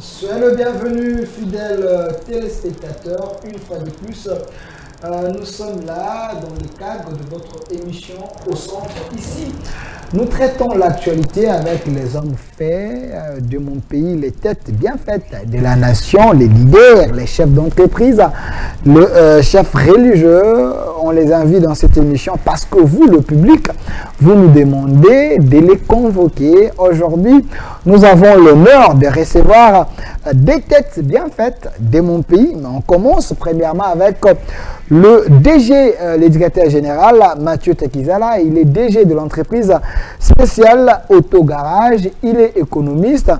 Soyez le bienvenu, fidèles téléspectateurs. Une fois de plus, nous sommes là dans le cadre de votre émission Au Centre. Ici, nous traitons l'actualité avec les hommes faits de mon pays, les têtes bien faites de la nation, les leaders, les chefs d'entreprise, le chef religieux. On les invite dans cette émission parce que vous, le public, vous nous demandez de les convoquer. Aujourd'hui, nous avons l'honneur de recevoir des têtes bien faites de mon pays. Mais on commence premièrement avec le DG, l'éducateur général, Mathieu Takizala. Il est DG de l'entreprise spéciale Autogarage. Il est économiste,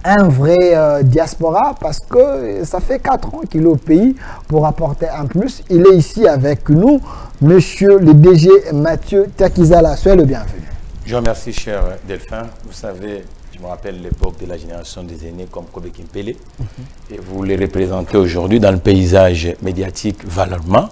un vrai diaspora parce que ça fait 4 ans qu'il est au pays pour apporter un plus. Il est ici avec nous, monsieur le DG Mathieu Takizala. Soyez le bienvenu. Je vous remercie, cher Delphin. Vous savez, je me rappelle l'époque de la génération des aînés comme Kobe Kimpele. Et vous les représentez aujourd'hui dans le paysage médiatique valablement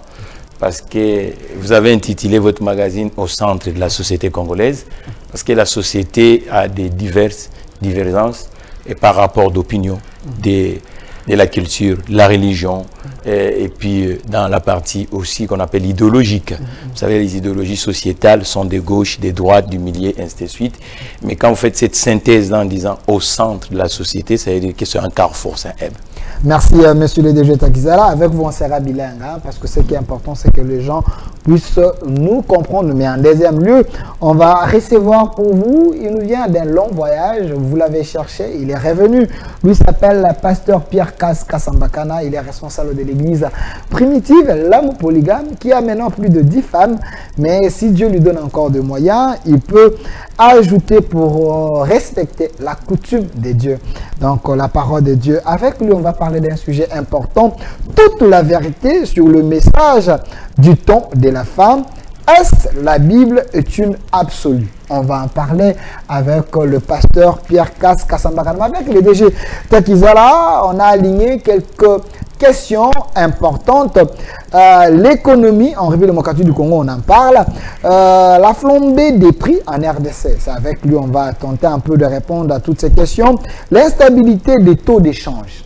parce que vous avez intitulé votre magazine Au centre de la société congolaise parce que la société a des divergences et par rapport d'opinion de la culture, la religion et puis dans la partie aussi qu'on appelle idéologique. Vous savez, les idéologies sociétales sont de gauche, de droite, du milieu, ainsi de suite. Mais quand vous faites cette synthèse en disant au centre de la société, ça veut dire que c'est un carrefour, c'est un hub. Merci, monsieur le DG Takizala. Avec vous, on sera bilingue, hein, parce que ce qui est important, c'est que les gens puissent nous comprendre. Mais en deuxième lieu, on va recevoir pour vous, il nous vient d'un long voyage, vous l'avez cherché, il est revenu. Lui s'appelle pasteur Pierre Kasambakana, il est responsable de l'église primitive, l'homme polygame, qui a maintenant plus de 10 femmes. Mais si Dieu lui donne encore des moyens, il peut ajouter pour respecter la coutume de Dieu. Donc, la parole de Dieu. Avec lui, on va parler d'un sujet important, toute la vérité sur le message du temps de la femme. Est-ce la Bible est une absolue? On va en parler avec le pasteur Pierre Kasambakana. Avec le DG Takizala, on a aligné quelques questions importantes. L'économie en République démocratique du Congo, on en parle. La flambée des prix en RDC, c'est avec lui on va tenter un peu de répondre à toutes ces questions. L'instabilité des taux d'échange.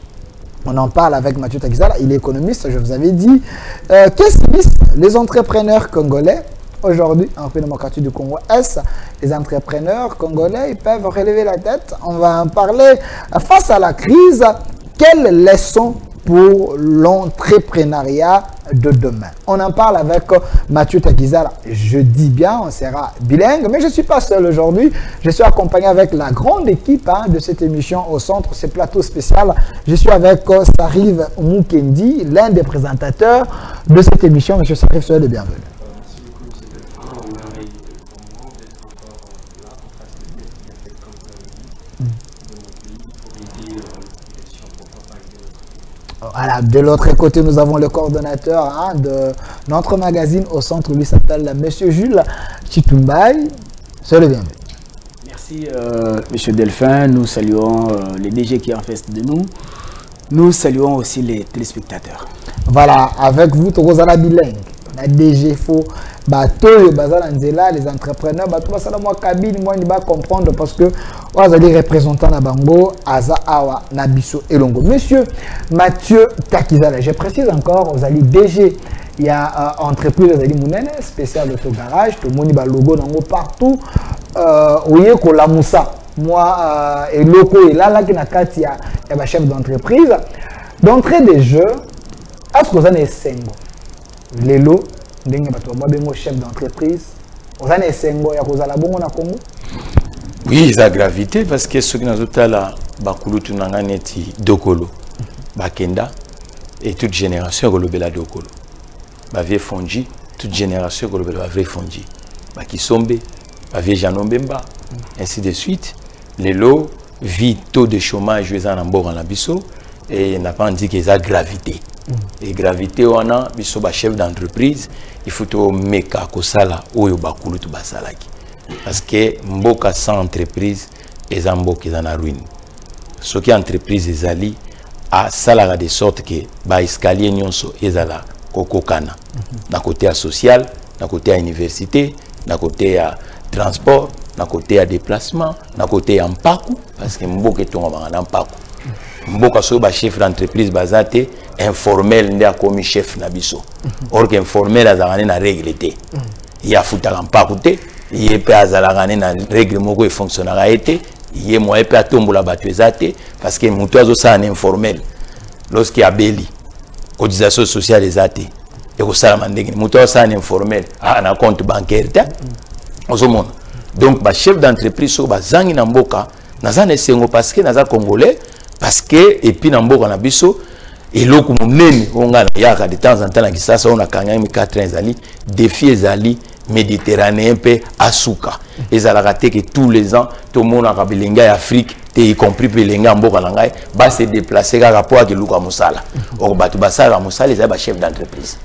On en parle avec Mathieu Takizala, il est économiste, je vous avais dit. Qu'est-ce qu'ils disent les entrepreneurs congolais aujourd'hui en République démocratique du Congo? Est-ce les entrepreneurs congolais ils peuvent relever la tête? On va en parler. Face à la crise, quelles leçons pour l'entrepreneuriat de demain? On en parle avec Mathieu Takizala. Je dis bien, on sera bilingue, mais je ne suis pas seul aujourd'hui. Je suis accompagné avec la grande équipe de cette émission Au Centre, ce plateau spécial. Je suis avec Sarive Mukendi, l'un des présentateurs de cette émission. Monsieur Sarive, soyez le bienvenu. Voilà, de l'autre côté, nous avons le coordonnateur de notre magazine Au Centre. Lui s'appelle Monsieur Jules Chitumbaï. C'est le bienvenu. Merci, Monsieur Delphin. Nous saluons les DG qui en face de nous. Nous saluons aussi les téléspectateurs. Voilà, avec vous, Torozala bilingue. La DG faut bateau les entrepreneurs cabine moi ni ba comprendre parce que vous allez représentants na bango aza awa na biso elongo. Monsieur Mathieu Takizala, je précise encore, vous allez DG, il y a entreprise vous allez Mounene spécial Autogarage, tout moni ba logo nango partout oye ko la Moussa moi et loko et là qui na kati ya ba chef d'entreprise d'entrée des jeux est-ce que vous avez sengo lelo ndenge bato babengo chef d'entreprise ozana esengo ya kozala bongo na Congo? Oui, ça a gravité parce que ceux qui nous ont là bakulutu nanga neti dokolo bakenda et toute génération kolobela dokolo ba vie fonji toute génération kolobela ba vie fonji ba kisombe ba vie janombemba ainsi de suite les lots vie taux de chômage en ambor en abisso et n'a pas dit qu'ils a gravité. Et gravité on a biso ba chef d'entreprise il faut to meka ko sala oyo bakulu to basalaki parce que mboka sans entreprise les mboka en a ruine ce qui entreprise ezali a sala de sorte que ba escalier nyonso ezala kokokana na côté social na côté à université na côté à transport na côté à déplacement na côté à mpaku parce que mboka to ngoma na mpaku mboka so ba chef d'entreprise bazate informel nde akomi chef na biso or que informel azalaka na règle te ya futaka mpaku te ye pe azalaka na règle moko e fonctionnera ete ye mo pe atombola bato ezate parce que mutu azosala na informel lorsqu'il y a beli cotisation sociale ezate et ko sala mandenge mutu azosala na informel na compte bancaire te ozomona donc ba chef d'entreprise so bazangi na mboka naza na sengo parce que naza congolais parce que et puis na mboka na biso eloko monene onga yaka de temps en temps na kisasa on a kanga mi 4 ans ezali défi ezali méditerranéen pe asuka ezalaka te que tous les ans tout le monde a bilinga ya Afrique te y compris bilinga mboka na ngai ba se déplacer kaka po ke luka musala o batu basala musala ezali ba chef d'entreprise.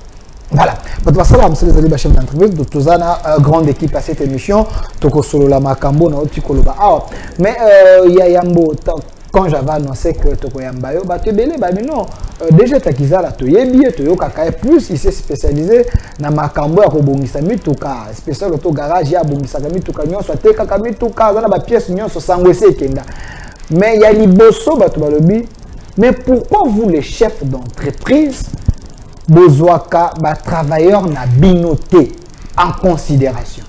Voilà, votre passage à M. les chef d'entreprise, de tous une grande équipe à cette émission, Toko Solo la Makambo, na Oti Koloba. Mais Yambo, quand j'avais annoncé que Toko Yambayo, bah tu belé, bah non, déjà Takizala, tu y es bien, tu y es plus, il s'est spécialisé dans Makambo, à Kobongisami, Tuka, spécial auto garage, il y a Bongisami, Tuka, Nyon, soit Tekakami, Tuka, dans la pièce, Nyon, soit Sangwese, Kenda. Mais il y a Liboso, bah tu vas le dire, mais pourquoi vous, les chefs d'entreprise, Bozouaka, travailleur n'a binoté en considération.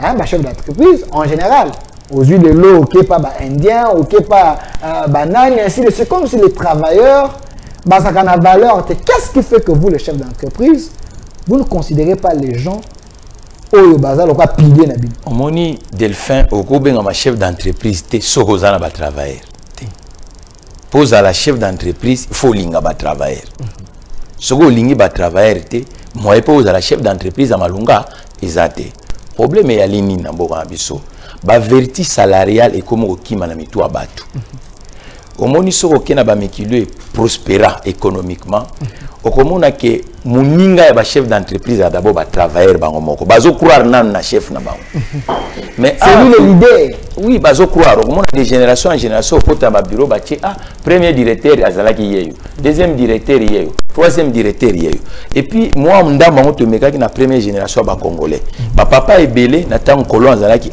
Hein, chef d'entreprise, en général, aux yeux de l'eau, ok, pas indien, ok, pas banane, ainsi de suite. C'est comme si les travailleurs, ça a une valeur. Qu'est-ce qui fait que vous, les chefs d'entreprise, vous ne considérez pas les gens au bazar, au cas pilier na bin? On moni Delphin, au combien ma chef d'entreprise, t'es sogozana ba travailleur. Pose à la chef d'entreprise, il faut linga ba travailleur. Ce que lingi ba travailleur te moi pose à la chef d'entreprise à Malunga ezate problème ya lini na mboka biso ba verti salarial et comme okima na mitu abatu omoni soko kena ba mekilo prospéra économiquement okomona ke muninga ya ba chef d'entreprise d'abord ba travailleur bango moko bazo croire na chef na bango mais c'est lui l'idée oui bazo croire okomona de génération en génération okota ba bureau ba tie premier directeur azalaki yeyo deuxième directeur yeyo troisième directeur yeyo et puis moi ndamba ngoto mekaki na première génération ba congolais ba papa ebele na tant colon azalaki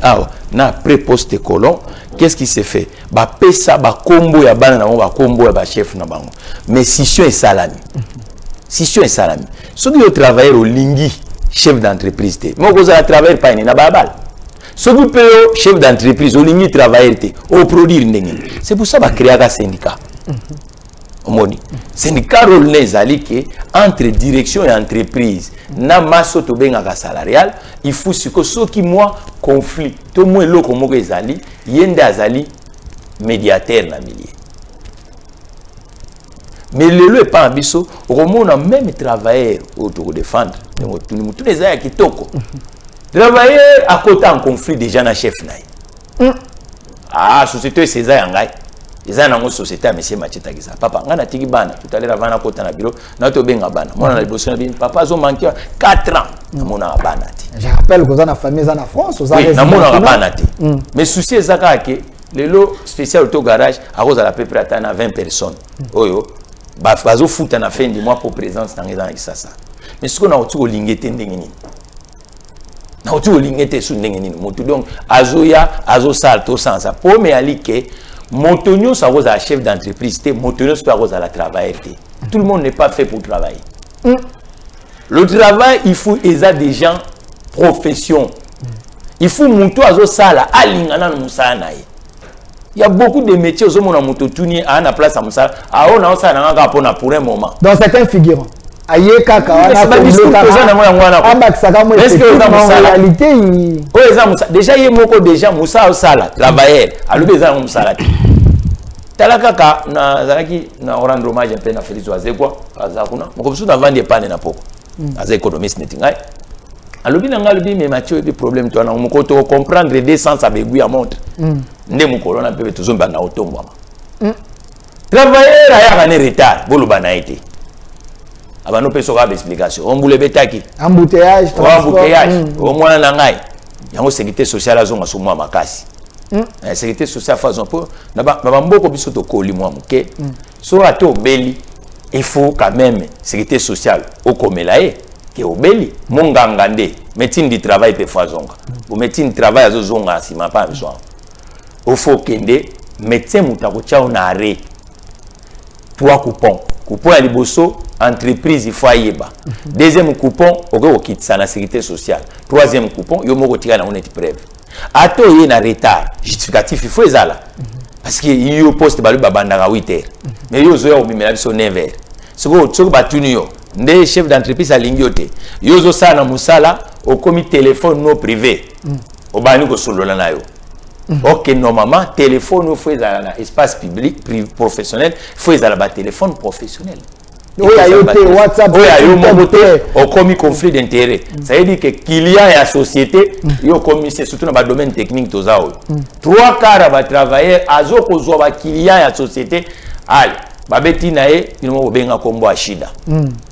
na pré-poste colon qu'est-ce qui s'est fait ba pesa ba kombo ya bana na ba kombo ya ba chef na bango mais scission et salami scission et salami ceux qui travaillent au lingi chef d'entreprise te moi vous allez travailler pas na babal ceux qui payent chef d'entreprise au lingi travailler te au produire ndenge c'est pour ça ba créer un syndicat omoni syndicat rôle les alliés entre direction et entreprise na maso to benga ka salarial il faut que ceux qui moi conflit to moi loko moko ezali yende azali médiateur na milieu mais le pas biso romona même travailleur autour défendre tous les aya kitoko travailleur à côté en conflit déjà na chef na société c'est aya ngai ils ont une société à monsieur Macheta Giza. Papa, on a tiki bana. Tout à l'heure avant à côté na bureau, na to benga bana. Moi on a bossé na bin. Papa ont manqué 4 ans. Na mona bana ti. Je rappelle que dans la famille en France, aux oui, na mona bana ti. Mais souci ezaka ke le lot spécial auto garage à cause à la peu près à 20 personnes. Oyo, ba fazo foot na fin du mois pour présence dans les ça. Mais ce qu'on a autour lingete ndengeni. Na autour lingete su ndengeni motu donc azoya azo salto sans ça. Pour me alike Montonio, ça rose à la chef d'entreprise, Montonio, ça rose à la travail. Tout le monde n'est pas fait pour travailler. Le travail, il faut des gens profession. Il faut monter à Zosala, à l'ingana Moussana. Il y a beaucoup de métiers où on a monté tourner à la place à Moussala. À on a ça pour un moment. Dans certains figurants. Aïe kaka, déjà il y a beaucoup de gens Moussa au sala, travailleurs, à l'obéissance à Moussa. Talakaka na zalaki na rendre hommage un peu na Félix Wazekwa, azakuna. Mo comme vendre des pannes na poko. Az économiste netingai. Alobi na ngalobi mais Mathieu des problèmes toi na mo ko to comprendre des sens avec lui à montre. Nde mo ko na pepe tozomba na otombo ama. Travailleur aya kana retard, bolo banaité. Aba no peso ka explication. On boule betaki. Embouteillage, embouteillage. Au moins na ngai. Yango sécurité sociale azonga so moi makasi. La sécurité sociale faisons pour n'abamboko biso to koli moi muke. So ato beli, il faut quand même sécurité sociale au komelae ke obeli mongangande médecine du travail pe fazonga. Bo médecine du travail azozonga sima pas besoin. Au faut kende médecin mutako cha na arrêt. 3 coupons. Coupon à liboso, entreprise, il faut ayeba. Deuxième coupon, au quitte ça la sécurité sociale. Troisième coupon, il faut tirer dans une preuve. Ato il y a un retard justificatif, il faut les là. Parce que il y a poste balu babanda à 8 heures. Mais il y a au mimela biso 9 heures. Ce que batunio, des chefs d'entreprise à l'ingioté. Il y a ça na musala au comité téléphone non privé. Au bani ko solo la na yo. Ok, normalement, téléphone, il faut dans l'espace public, professionnel, il faut dans le téléphone professionnel. Oui, il y a WhatsApp, au commis conflit d'intérêt. Ça veut dire que client et la société, il y a commis, c'est surtout dans le domaine technique. 3 quarts va travailler, à zo ko ba client et la société, allez, babeti nae, il mo benga kombo ashida.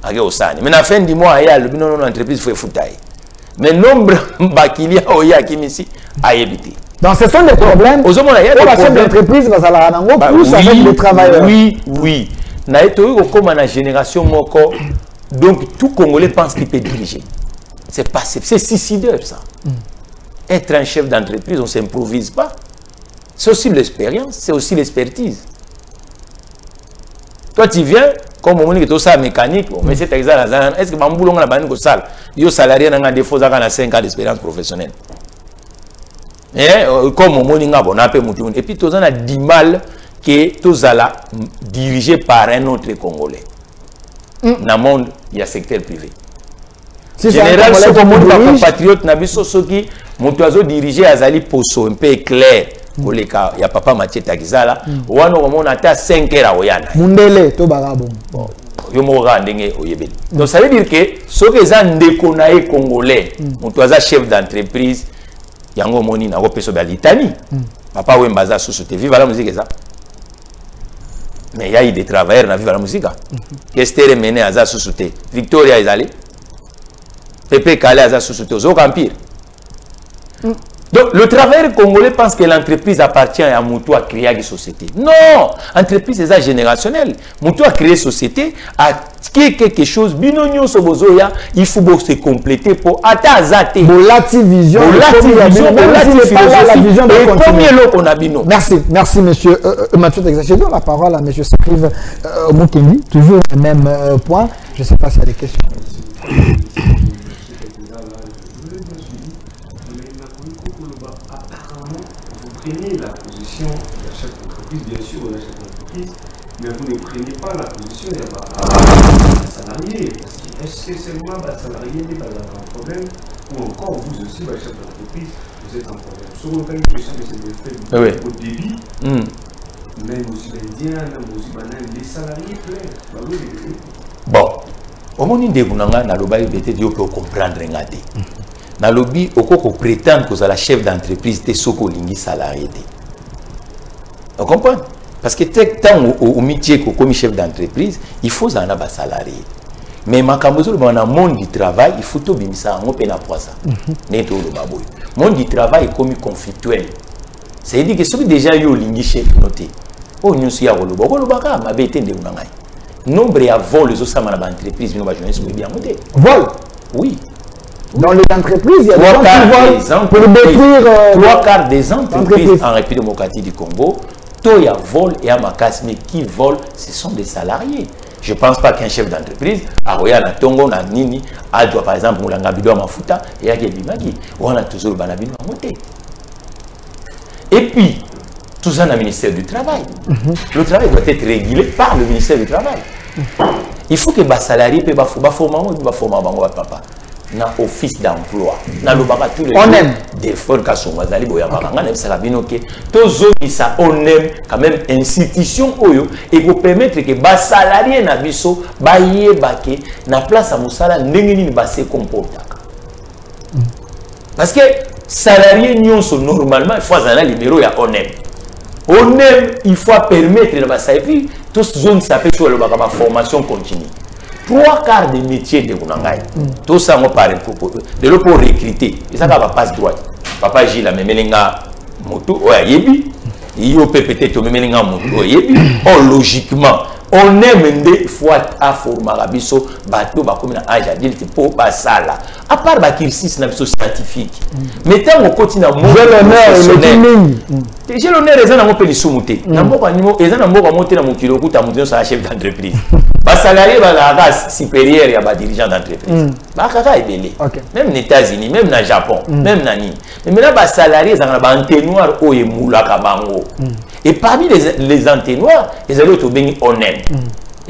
Age osani. Mais na fin du mois, il y a le binon entreprise faut foutaille. Mais nombre ba client oya kimisi a évité. Donc ce sont des problèmes. Aux hommes, il y a des problèmes d'entreprise, plus avec les travailleurs. Oui, oui. Comme la génération moko, donc tout Congolais pense qu'il peut diriger. C'est pas, c'est suicidaire ça. Être un chef d'entreprise, on ne s'improvise pas. C'est aussi l'expérience, c'est aussi l'expertise. Toi tu viens, comme on dit que tu as mécanique, mais c'est exact. Est-ce que Mamboulon a une salle? Il salarié a défaut à 5 ans d'expérience professionnelle. Comme on dit, et puis tu as du mal que tu allons dirigé par un autre Congolais. Dans le monde, il y a secteur privé. En général, ce que mon compatriote n'a pas qui mon dirigé Azali Poso un peu clair. Il y a papa Mathieu Takizala. On a 5 heures. Mundele, to barabon. Donc ça veut dire que ce que les gens Congolais, mon chef d'entreprise, yango moni na peso ba litani papa wembaza société vive la musique ça mais il y a eu des travailleurs na vive la musique qu'est-ce que mené à sa société Victoria Ezali Pepe Kale à sa société aux empire. Donc le travailleur congolais pense que l'entreprise appartient à Moutou à créer une société. Non, l'entreprise est générationnelle. Moutou a créé une société, a créé quelque chose, il faut se compléter pour atteindre Bolati vision, merci monsieur Mathieu Texas. Je donne la parole à monsieur Scrive Mukendi, toujours le même point. Je ne sais pas s'il y a des questions. Prenez la position de chef d'entreprise, bien sûr, de la chef d'entreprise, mais vous ne prenez pas la position des salariés. Est-ce que seulement les salariés n'est pas un problème, ou encore vous aussi, le chef d'entreprise, vous êtes un problème? Sur le cas de question de ces au débit, même aussi l'Indien, les salariés pleins. Bon, au moment où vous avez comprendre. Dans le lobby, on prétend que la chef d'entreprise est un salarié. On comprend? Parce que tant au métier comme chef d'entreprise, il faut en avoir salarié. Mais dans le monde du travail, il faut tout ça, on peut pas ça. Le monde du travail est comme conflictuel. C'est-à-dire que ceux qui déjà eu un chef noté, oh nous sommes à Roloba, ma bête de unangai. Nombre de vols les autres entreprises, nous avons bien monté. Vol? Oui. Dans les entreprises, il y a des gens qui volent pour détruire 3 quarts des entreprises en République démocratique du Congo. Tout y a vol et à Makas, mais qui volent, ce sont des salariés. Je ne pense pas qu'un chef d'entreprise, Aroya na Tongo, na Nini, a doit par exemple Moulanga Bido Mafuta et a Gebimaki, on a toujours le Banabino à monter. Et puis, tout ça dans le ministère du Travail. Le travail doit être régulé par le ministère du Travail. Il faut que les salariés puissent former papa. Na office d'emploi na lobaka tous les on aime des fois kasonga zali boya bakanga na bisaka binoke tozongisa on aime quand même institution oyo et vous permettre que ba salarié na biso ba yebake na place à musala ndenge nini ba se comportaka parce que salarié nyonso normalement il faut avoir numéro ya on aime il faut permettre na ba et puis tous zone s'appelle sur le baka formation continue 3 quarts des métiers de Kunangai. Tout ça, on parle de l'eau pour recruter. Et ça, va passe droit. Papa Gilles, mais melinga moto, ouais, yebi. Il peut peut-être me melinga moto, yebi. Oh, logiquement, on aime il faut à former biso bateau ba comme na âge adulte pour pas ça là à part ba cursus na biso scientifique mais tant on continue à j'ai l'honneur les gens n'ont pas les sous-montés na mboko animo les gens n'ont pas monté na mokilo kuta mutu ça chef d'entreprise ba salarié ba la race supérieure ya ba dirigeant d'entreprise ba kaka ebele même aux États-Unis même na Japon même na ni mais maintenant ba salarié ça na ba entonnoir o emula ka bango et parmi les entonnoirs les autres au béni honnête.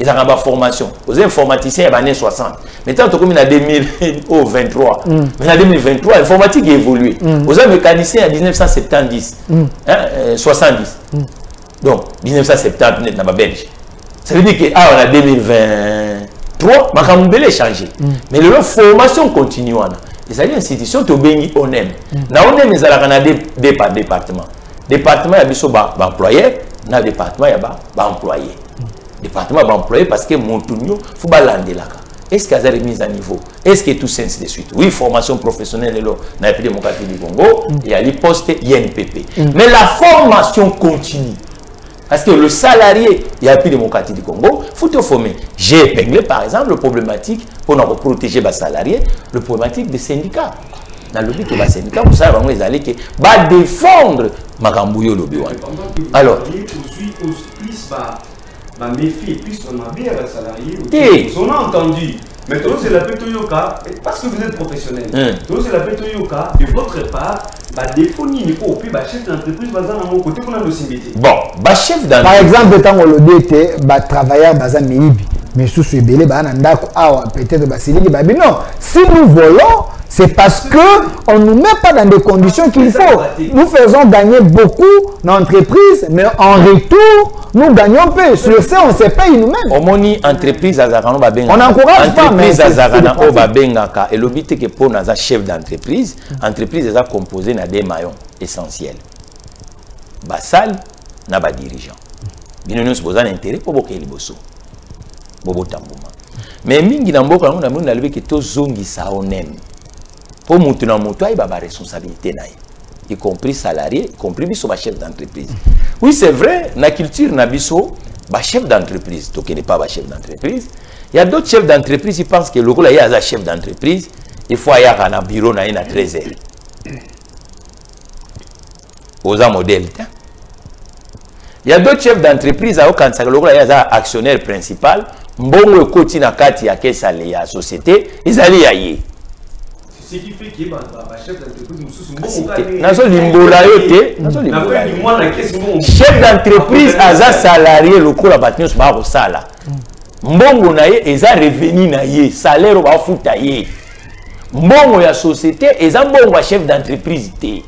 Ils ont une formation. Aux informaticiens, il y a années 60. Maintenant, comme en 2023. Mais en 2023, l'informatique a évolué. Aux mécaniciens, en 1970. 70. Donc, 1970, on a Belge. Ça veut dire qu'on a 2023, ma camoumbele est changé. Mais la formation continue. Les institutions, tu béni on aime. On aime les Canadiens par département. Département, il y a des employés. Dans le département, il y a des employés. Département d'employés parce que mon tournio faut balander là. Est-ce qu'il y a des remises à niveau? Est-ce que tout ça ainsi de suite? Oui, formation professionnelle là, dans la République démocratique du Congo, il y a les postes INPP. Mais la formation continue. Parce que le salarié, il y a la République démocratique du Congo, il faut te former. J'ai épinglé par exemple le problématique pour nous protéger les salariés, le problématique des syndicats. Dans le but que les syndicats, vous savez, ils allaient défendre Makambouyo lobby. Alors, méfier, plus on a bien les salariés. On a entendu. Mais tout c'est la Petoyoka, parce que vous êtes professionnel. Tout c'est la Petoyoka, de votre part, défaut ni pour puis chef d'entreprise, mon côté qu'on a nos métiers. Bon, chef d'entreprise. Par exemple, quand on le dit, travailleur bazan meibi, mais sous ce belé, peut-être non. Si nous volons, c'est parce que on nous met pas dans des conditions qu'il faut. Nous faisons gagner beaucoup dans l'entreprise, mais en retour, nous gagnons peu. Sur ça, on se paye nous-mêmes. On entreprise on n'encourage pas, mais et le but est que pour un chef d'entreprise, l'entreprise est composée de des maillons essentiels. Basal, na ba dirigeant. Bien nous avons un intérêt pour beaucoup de bosso. Mais mingi na mboka on a mun na que to zongi sa on aime. Pour monter dans mon toit, il y a des responsabilités, y compris salariés, y compris chef d'entreprise. Oui, c'est vrai, dans la culture, chef d'entreprise, tu ne connais pas chef d'entreprise. Il y a d'autres chefs d'entreprise qui pensent que le rôle est un chef d'entreprise, il faut aller à un bureau à 13h. Aux modèles. Il y a d'autres chefs d'entreprise qui le rôle est un actionnaire principal, bon côté na kati ya kesa la société, ils allaient y aller. Ce qui fait que chef d'entreprise chef d'entreprise a salarié le cours à sala. Mbongo na ye eza revenu na ye salaire ba futa ye. Mbongo ya société eza mbongo chef d'entreprise te.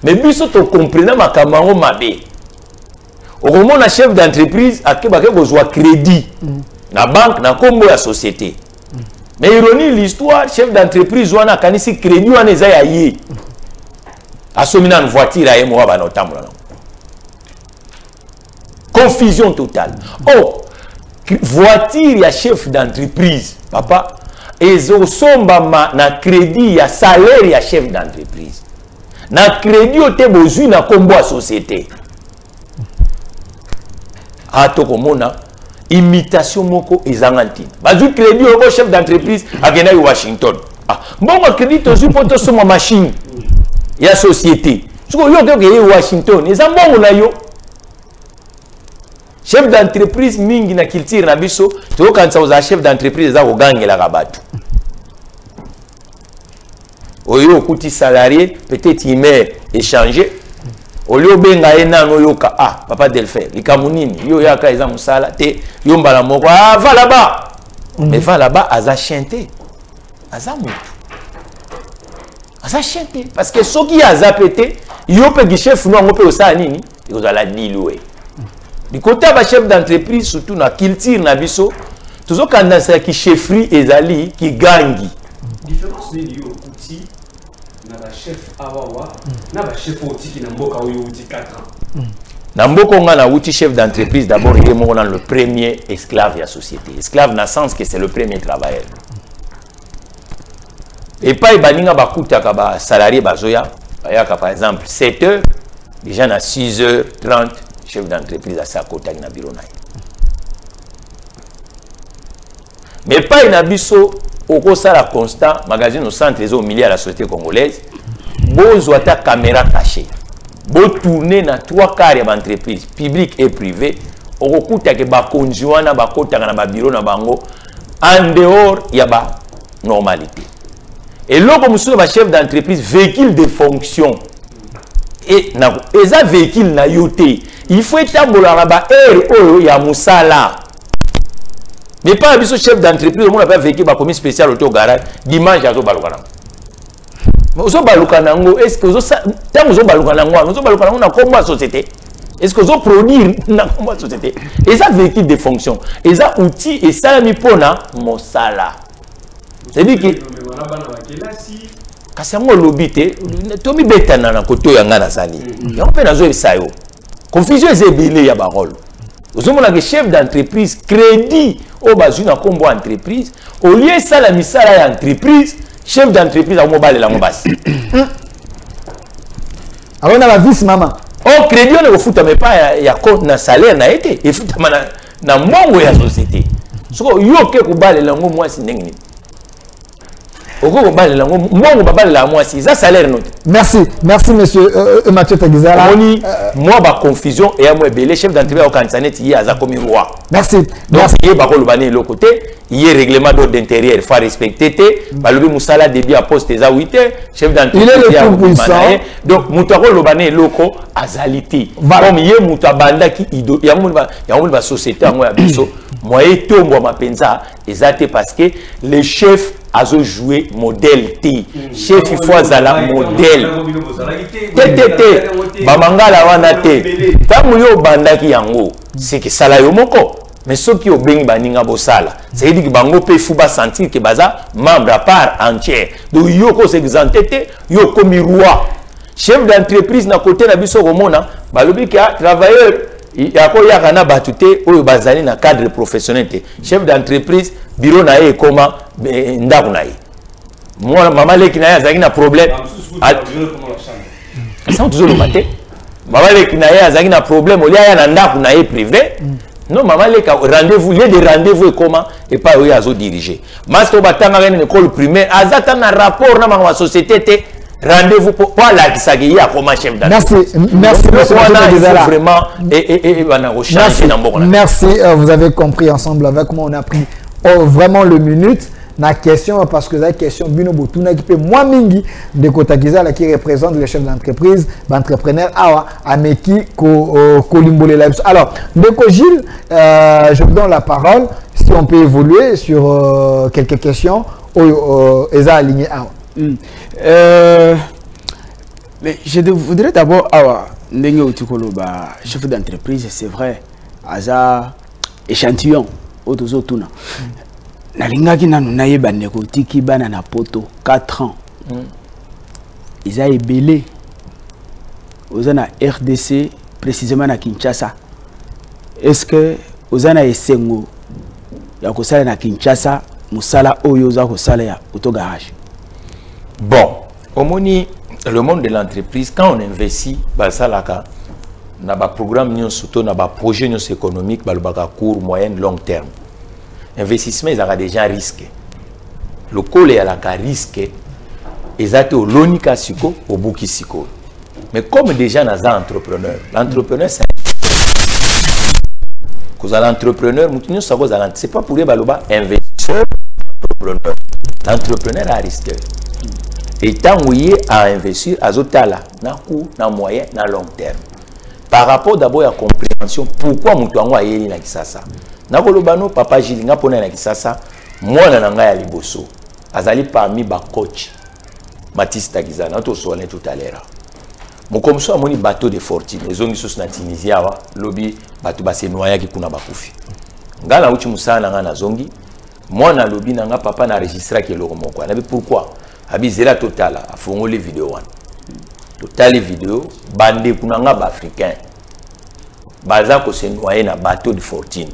Mais biso to comprendre makamango mabe. Okomona chef d'entreprise akebake besoin crédit na banque na kombo ya société. Mais ironie l'histoire, chef d'entreprise wana kanisi crédit wana eza ya ye. Asomina une voiture à moi ba notamment. Confusion totale. Oh, voiture ya chef d'entreprise, papa, ezo somba na crédit ya salaire ya chef d'entreprise. Na crédit ote bozui na kombo ya société. Ato komona imitation moko ezanganti. Bazu crédit au chef d'entreprise à Gena Washington. Ah, bon crédit aux poto sur ma machine. Il y a société. Ce que yo que Washington, ils ont bon na yo. Chef d'entreprise mingi na culture na biso, to quand ça aux chef d'entreprise za ko gangela kabatu. Oyo kuti salarié, peut-être il met échanger. Au lieu benga ena no yoka papa Delphin likamunini yo yaka eza musala te yo mbala moko va là-bas mais va là-bas aza chanter aza mutu aza chanter parce que soki aza pété yo pe chef no ngo pe osala nini ekozala diloué du côté ba chef d'entreprise surtout na culture na biso toujours kandansa ki chefferie ezali ki gangi différence ni yo kuti na chef awawa na ba chef otiki na mboka oyo uti 4 ans na mboka nga na uti chef d'entreprise d'abord il est moko dans le premier esclave de la société esclave dans le sens que c'est le premier travailleur et pas baninga bakutaka ba salarié bazoya bayaka par exemple 7h déjà na 6h30 chef d'entreprise à sa côté na bureau na mais pas une abisso au ça la constant magazine au centre au milieu de la société congolaise besoin ta caméra cachée beau tourner dans 3 quarts d'entreprise publique et privée au kuta ke ba konjuana ba kota na ba bureau na bango en dehors ya ba normalité et là comme sur ba chef d'entreprise véhicule de fonction et na eza véhicule na yoté il faut établir ba oyo ya musala mais pas un chef d'entreprise on a pas véhicule ba commis spécial auto garage dimanche azo balukana ozo balukana ngo est-ce que ozo tango ozo balukana ngo ozo balukana ngo na komba société est-ce que ozo produire na komba société et ça véhicule de fonction et ça outil et ça mi pona mosala c'est dit que kasi yango lobité tomi betana na koto ya ngana sali yango pe nazo esayo confusion ezebele ya parole ozomona que chef d'entreprise crédit au bazu na kombo entreprise au lieu ça la misala ya entreprise chef d'entreprise a mobile la mobasi alors na la vice maman au crédit on ne futa mais pas ya compte na salaire na été et futa na mbongo ya société soko yo ke ko bale la ngo mwasi ndenge merci monsieur Mathieu Tagizala. Moi ba confusion et moi belé chef d'entreprise au Kansanet hier à comme roi. Merci. Donc il ba ko lobane le côté, il y a règlement d'ordre intérieur, il faut respecter té, ba lobi musala débit à poste za 8 chef d'entreprise. Il est le tout puissant. Donc mutako lobane loko azalité. Comme yé mutabanda ki ido ya mon ba société moi ya biso. Moi etombo mapenza ezate parce que les chefs azo jouer modèle T. Chef il faut azala modèle. T. Bamangala wana T. Tamu yo bandaki yango. C'est que sala yo moko. Mais ceux qui ont bien baninga bosala. C'est dire que bango pe fuba sentir que baza membre à part entière. Donc yo ko s'exanté yo komi roi. Chef d'entreprise na côté na biso komona balobi ka travailleur yako yakana batute oyo bazali na cadre professionnel te. Chef d'entreprise bureau na ye koma ndaku na ye. Moi mama leki na ye azaki na problème. Ça toujours le matin. Mama leki na ye azaki na problème olia ya na ndaku na ye privé. Non mama leki rendez-vous lieu de rendez-vous et comment et pas oyo azo diriger. Master batanga une école primaire azata na rapport na ma société te. Rendez-vous pour la qui s'agit à comme chef d'entreprise. Merci, vraiment merci, vous avez compris ensemble avec moi, on a pris vraiment le minute. La question, parce que la question, Binobotuna qui peut moins mingi de Kotakiza qui représente les chefs d'entreprise, l'entrepreneur Awa, Ameki, Kolimbole Labs. Alors, Ndeko Gilles, je vous donne la parole si on peut évoluer sur quelques questions. Eza aligné Awa. Mais je voudrais d'abord avoir chef d'entreprise, c'est vrai, Aza échantillon, autozotuna. Nalingaki nanu nayeba ndeko tiki bana na poto 4 ans. Ils a ébélé aux na RDC, précisément à Kinshasa. Est-ce que aux na esengo ya kosala na Kinshasa musala oyo za kosala ya autogarage? Bon, au moni le monde de l'entreprise quand on investit ba salaka na ba programme nyon surtout na ba projet nyon économique ba le court moyen long terme. Investissement ils ont déjà risqué. Le col est à la risque ils ont au lonika siko au buki siko. Mais comme déjà dans un entrepreneur, l'entrepreneur c'est cause l'entrepreneur mutinyo sako za c'est pas pour les baloba investisseur entrepreneur. L'entrepreneur a risqué. Et tant qu'il à investir à Zotala, na court, na moyen, na long terme. Par rapport d'abord à la compréhension, pourquoi Moutouango a yéli na Kisasa. Na kolobano, papa Gilles, na pona na Kisasa, moi na nga ya liboso. Azali parmi ba coach. Mathis Tagiza, na to soalé tout à l'heure. Mon comme ça, moni bateau de fortune. Les ongi sos na Tunisia, lobby, bateau ba se noya ki kuna bakufi. Ngala uchi musana nga na zongi. Moi na lobby na nga papa na registra ki loko moko. Na pourquoi? Abizela total a fongo les vidéos total les vidéos bandé kunanga ba africain baza ko se noyer na bateau de fortune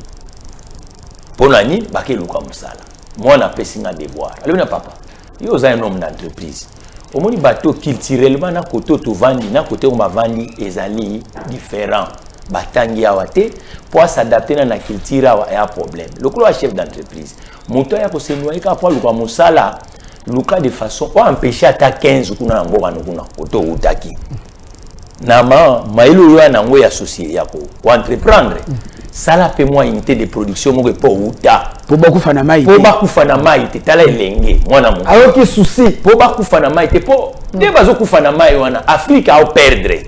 pona ni ba ke luka musala moi na pesinga devoir alors na papa yo za un homme d'entreprise au moni bateau culturellement na côté to vandi na côté on va vandi ezali différent batangi awate pour s'adapter dans la culture a un problème. Le coup chef d'entreprise, moto ya ko se noyer ka pour luka musala, luka de façon pour empêcher ata 15 kuna mboka kuna auto utaki. Nama mailo yo na ngo ya associé yako ko entreprendre. Ça la peut moins unité de production mo pour uta. Pour beaucoup fana mai. Pour beaucoup fana mai te tala elenge mwana mo. Alors que souci pour beaucoup fana mai te pour de bazo ku fana mai wana Afrique a perdre.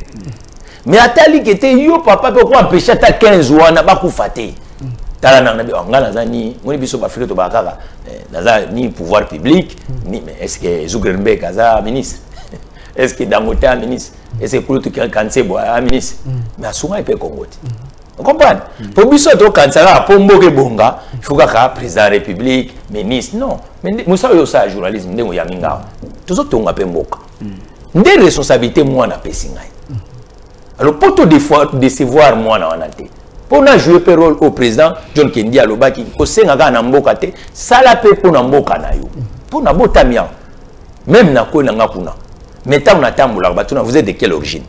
Mais atali qui était yo papa peut quoi empêcher ta 15 wana ba ku faté. Tala na nabi ngala zani moni biso ba Afrique to ba kaka naza ni pouvoir public ni mais est-ce que Zuckerberg kaza ministre est-ce que Dangote a ministre est-ce que Kouloutou Kansebo a ministre mais asuma peut Congo. Vous comprenez? Pour biso to kansala pour mboke bonga il faut ka président de la République ministre non mais musa yo sa journalisme ndengo ya minga tozo tonga pe mboka ndé responsabilité moi na pesinga. Alors pour tout décevoir moi na wanate pour na jouer un rôle au président John Kendi alobaki ko senga ka na mboka te sala pe pour na mboka na yo pour na botamia même na ko na ngakuna mais tant na tambola batuna vous êtes de quelle origine?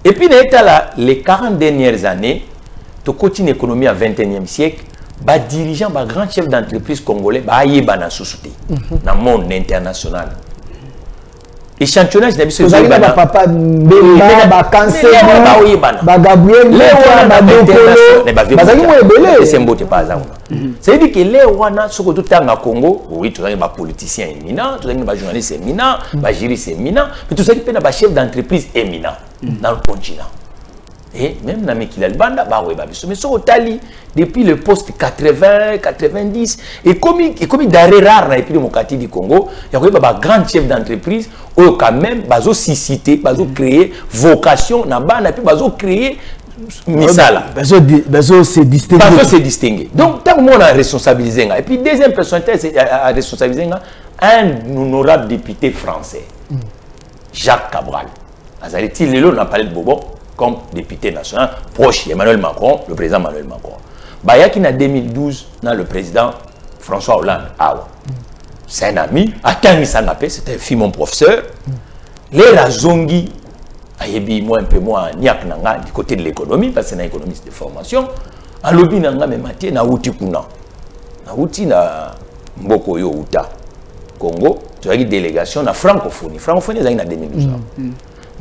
Et puis les 40 dernières années to continue économie à 21e siècle ba dirigeant ba grand chef d'entreprise congolais ba yeba na susute na monde international. Échantillonnage d'habitude vous avez papa Mbemba ba cancer ba Gabriel ba Dokolo c'est mbote pas ça. C'est dit que les wana soko tout tanga Congo oui tout ça ba politicien éminent tout ça ba journaliste éminent ba juriste éminent mais tout ça qui ba chef d'entreprise éminent dans le continent. Et même dans Mekila Banda ba ouais ba biso mais soko tali depuis le poste 80 90 et comme d'arrêt rare et puis le Mokati du Congo il y a ba grand chef d'entreprise ou quand même bazo cité bazo créer vocation na bana puis bazo créer misala bazo se distinguer donc tant que on a responsabilisé et puis deuxième personnalité c'est à responsabiliser un honorable député français Jacques Cabral azaliti lelo na parlé de Bobo comme député national proche d'Emmanuel Macron, le président Emmanuel Macron. Bayaki en 2012, dans le président François Hollande, c'est un ami, Atani Sangapé, c'était un fils mon professeur. Les Razongi, moi un peu moins, du côté de l'économie, parce que c'est un économiste de formation, en lobby nanga me matie na uti kuna. Na uti na mboko yo uta. Congo, tu as une délégation na francophonie. Francophonie, c'est en 2012.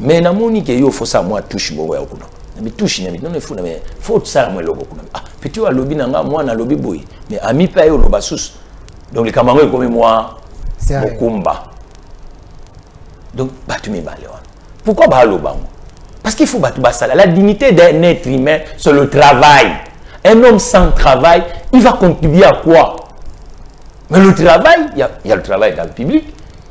Mais na moni ke yo faut ça moi touche bo ya kuna mais touche na non il faut ça moi logo kuna ah petit wa lobby nanga moi na lobby boy mais ami pa yo loba sus donc les camarades comme moi Mokumba donc batu mi balé pourquoi ba loba parce qu'il faut batu basala la dignité d'un être humain c'est le travail un homme sans travail il va contribuer à quoi mais le travail il y a le travail dans le public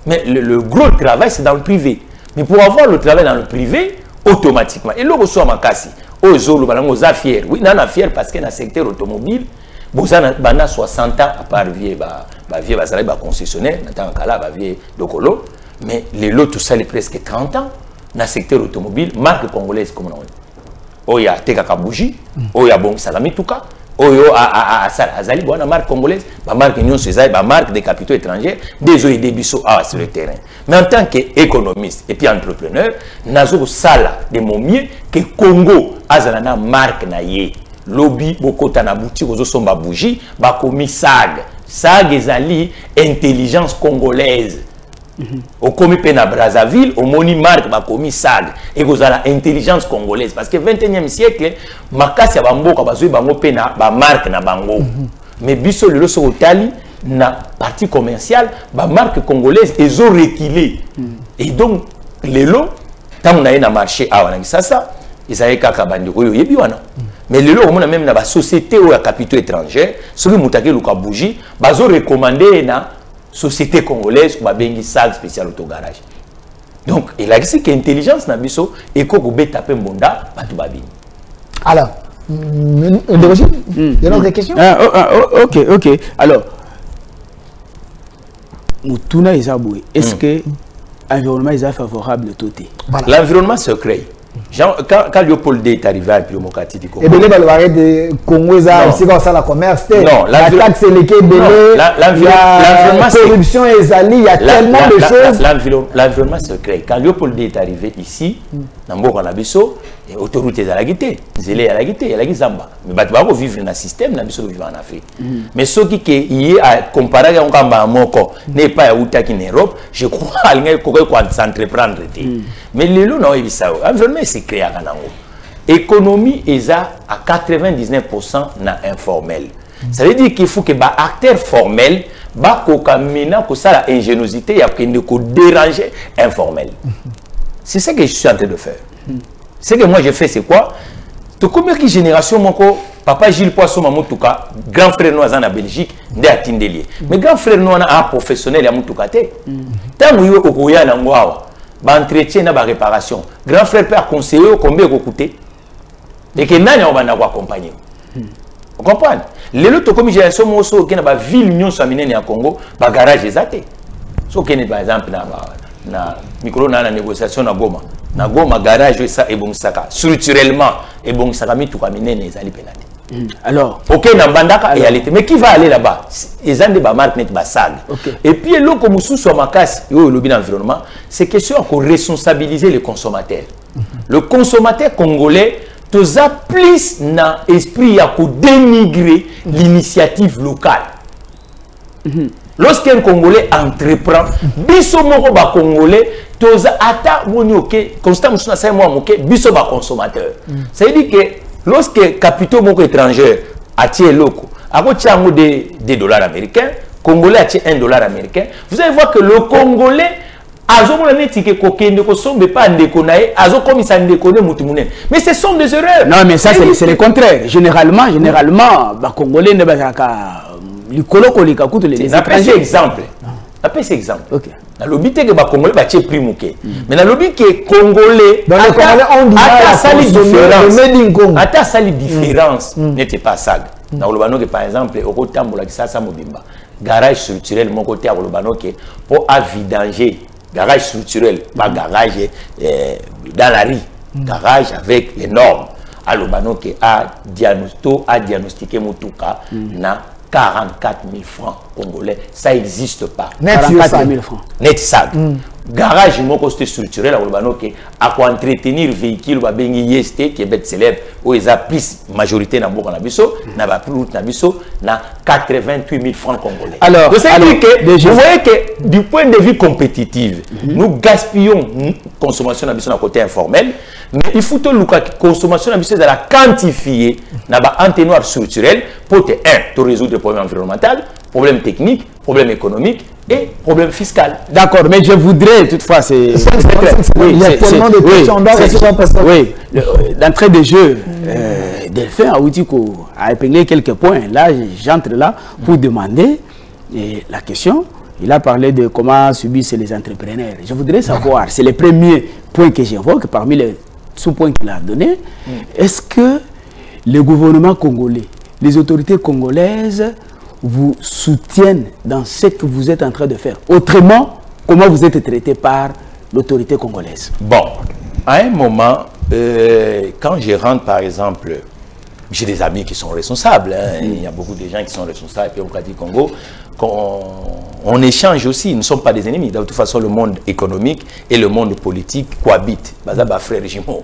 mais le gros travail c'est dans le privé. Mais pour avoir le travail dans le privé, automatiquement, et là, vous ma casse, aux affaires, oui, non, affaires parce que dans le secteur automobile, vous avez 60 ans, à part vieux, concessionnaire, Dokolo, mais les lots, tout ça, c'est presque 30 ans, dans le secteur automobile, marque congolaise, comme on dit. Oya Tekaka Bougie, Oya Bon Salami Touka, Oyo Azali, la marque congolaise, la marque Union César, la marque des capitaux étrangers, des eaux et des bisous sur le terrain. Mais en tant qu'économiste et puis entrepreneur, nazo sala de mon mieux que Congo azalana marque na ye. Lobby bokota na boutique ozo somba bougie, ba komi SAG ezali intelligence congolaise. Au komi pe na Brazzaville, au moni marque ba komi SAG et kozala intelligence congolaise parce que 21e siècle makasi ya bamboka bazoi bango pe na ba marque na bango. Mais biso lelo so otali na partie commerciale, ba marque congolaise ils ont reculé. Et donc les lots tant on a na marché à wana sasa ils avaient kaka bandi ko yebi wana. Mais les lots on a même na ba société ou à capitaux étrangers, ceux qui mutake luka bougie, bazo recommander na société congolaise ou bengi salle spéciale autogarage. Donc il a dit que intelligence na biso et ko beta pe mbonda batu babini. Alors il y a une autre question? Ok. Alors, Moutuna Isaboué, est-ce que l'environnement est favorable tout? Voilà. L'environnement se crée. Quand Léopold D est arrivé à Pilomokati du Congo. Et bien, il va y des Congo, c'est comme ça la commerce. Non, la taxe, c'est la corruption, il y a tellement de choses. L'environnement se crée. Quand Léopold D est arrivé ici, dans Mboka Nabiso, autoroute est à la guité, zélé à la guité, à la zamba. Mais bah tu vas vivre dans un système, dans le vivre en Afrique. Mais ce qui est à comparer avec un moko n'est pas où qui en Europe, je crois qu'il y a quoi s'entreprendre. Mais les loups non ils savent. Environnement c'est créé à Kanango. Économie est à 99% na informel. Ça veut dire qu'il faut que les acteurs formels ba kokamina ko ça la ingéniosité y a que déranger informel. C'est ça que je suis en train de faire. Ce que moi j'ai fait, c'est quoi? Tout combien de génération, mon papa Gilles Poisson, Mamoutouka, grand frère noir en Belgique, n'est à Tindelier. Mais grand frère noir un professionnel à Mamoutoukate. Tant que vous avez un entretien, une réparation. Grand frère peut conseiller combien vous coûtez. Et que n'a pas accompagner. Vous comprenez? Les autres comme génération, moi aussi, qui n'a pas ville union samine en Congo, ba garage exacté. So qui par exemple na micro na négociation na Goma. Na Goma garage ça et bon saka structurellement et bon saka mi tout kamine les ali penalty. Alors OK na bandaka réalité mais qui va aller là-bas? Les gens de ba marque net ba sag. Et puis l'eau comme sous sur makasi yo lobby d'environnement, c'est question qu'on responsabiliser les consommateurs. Le consommateur congolais tous a plus na esprit à dénigrer l'initiative locale. Lorsqu'un Congolais entreprend, biso moko ba Congolais, toza ata boni ok, constant musuna sai moi ok, biso ba consommateur. Ça veut dire que lorsque capitaux moko étrangers attiennent loko, ako tiango des dollars américains, Congolais attient $1 américain, vous allez voir que le Congolais mais ce sont des erreurs. Non, mais ça c'est le contraire. Généralement, les Congolais ne sont pas les exemple. Après cet exemple. Dans le but que les Congolais ont pris mouké. Mais dans le but que les Congolais ont sali différence n'était pas ça. Dans le bano que par exemple au côté de ça mobimba. Garage structurel mon côté à le bano que pour vidanger. Garage structurel, pas garage dans la rue, garage avec les normes. Alors, qui a diagnostiqué Moutouka, na 44 000 francs congolais, ça n'existe pas. Net 44 000 francs. Net ça. Garage mon coste structurel, alors à quoi entretenir véhicule, va bengi yeste qui est bête célèbre, où ils a plus majorité dans beaucoup nabiso, n'a pas plus nabiso, na 88 000 francs congolais. Alors, vous voyez que du point de vue compétitif, nous gaspillons consommation nabiso dans le côté informel, mais il faut que la consommation nabiso de la quantifier, n'a pas entonnoir structurel pour te résoudre le problème environnemental, problème technique, problème économique et problème fiscal. D'accord, mais je voudrais toutefois, il y a tellement de questions. Oui, d'entrée de jeu, Delphin Aoutiko a épinglé quelques points. Là, j'entre là pour demander la question. Il a parlé de comment subissent les entrepreneurs. Je voudrais savoir, c'est le premier point que j'évoque parmi les sous-points qu'il a donné. Est-ce que le gouvernement congolais, les autorités congolaises vous soutiennent dans ce que vous êtes en train de faire? Autrement, comment vous êtes traité par l'autorité congolaise? Bon, à un moment, quand je rentre par exemple, j'ai des amis qui sont responsables, il y a beaucoup de gens qui sont responsables, et au Congo, on échange aussi, nous ne sommes pas des ennemis. De toute façon, le monde économique et le monde politique cohabitent. Frère Jimo,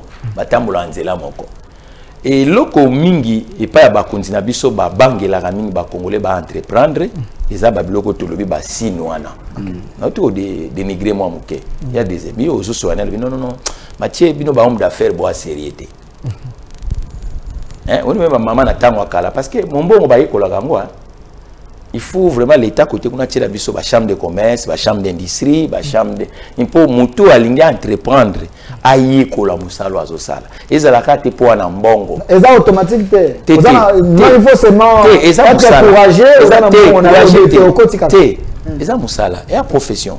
et loko mingi et pas ba kontina biso ba bangi la mingi ba congolais ba entreprendre et ça ba biloko to lobi ba sinoana na to dénigrer moi moké il y a des amis aux soignants non Mathieu bino ba homme d'affaires boa sérieuxité on même maman na tango kala parce que mon bon ba yikola ngwa il faut vraiment l'état côté qu'on a tiré biso ba chambre de commerce ba chambre d'industrie ba chambre de impo moto alingi entreprendre ayi kola musalo azosala ezalaka te po na mbongo eza automatique te il faut seulement être encouragé eza musala et la profession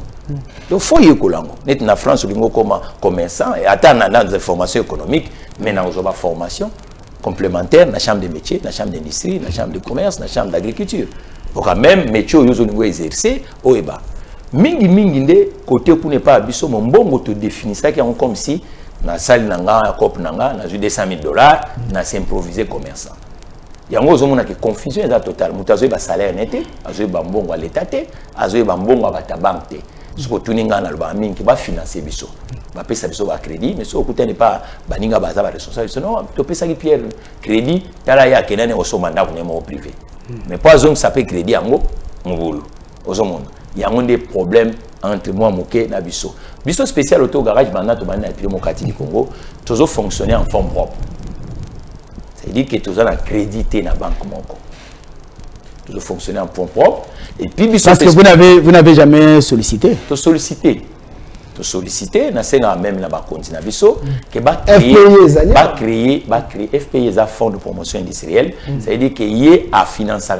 donc faut y kolango net na France lingo comme commerçant et attendre dans des formations économiques mais na ozoba formation complémentaire na chambre de métier na chambre d'industrie na chambre de commerce na chambre d'agriculture pour quand même métier aux niveau exercer au eba mingi nde côté ku n'est pas biso mon bongo te définit ça comme si na salle nanga cop nanga na $200 000 na s'improviser commerçant yango zo mona que confusion est totale mutazo ba salaire net azo ba mbongo à l'état te azo ba mbongo ba banque te ce que tout ninga na ba mingi ba financer biso ba pesa biso ba crédit mais ce que n'est pas baninga baza ba responsable non to pesa ki Pierre crédit tala ya kenane osomanda ko nemo privé mais pas zone ça peut crédit yango ngulu ozomonda yango des problèmes entre moi moké na biso spécial auto garage bana to bana na Mokati du Congo toujours fonctionner en fonds propres. C'est-à-dire que tous a crédité dans la banque moko. Toujours fonctionner en fonds propres. Et puis parce que vous n'avez jamais sollicité. To solliciter, na senga même na ba continent biso que ba créer FPI za fonds de promotion industrielle, c'est-à-dire que yé a financé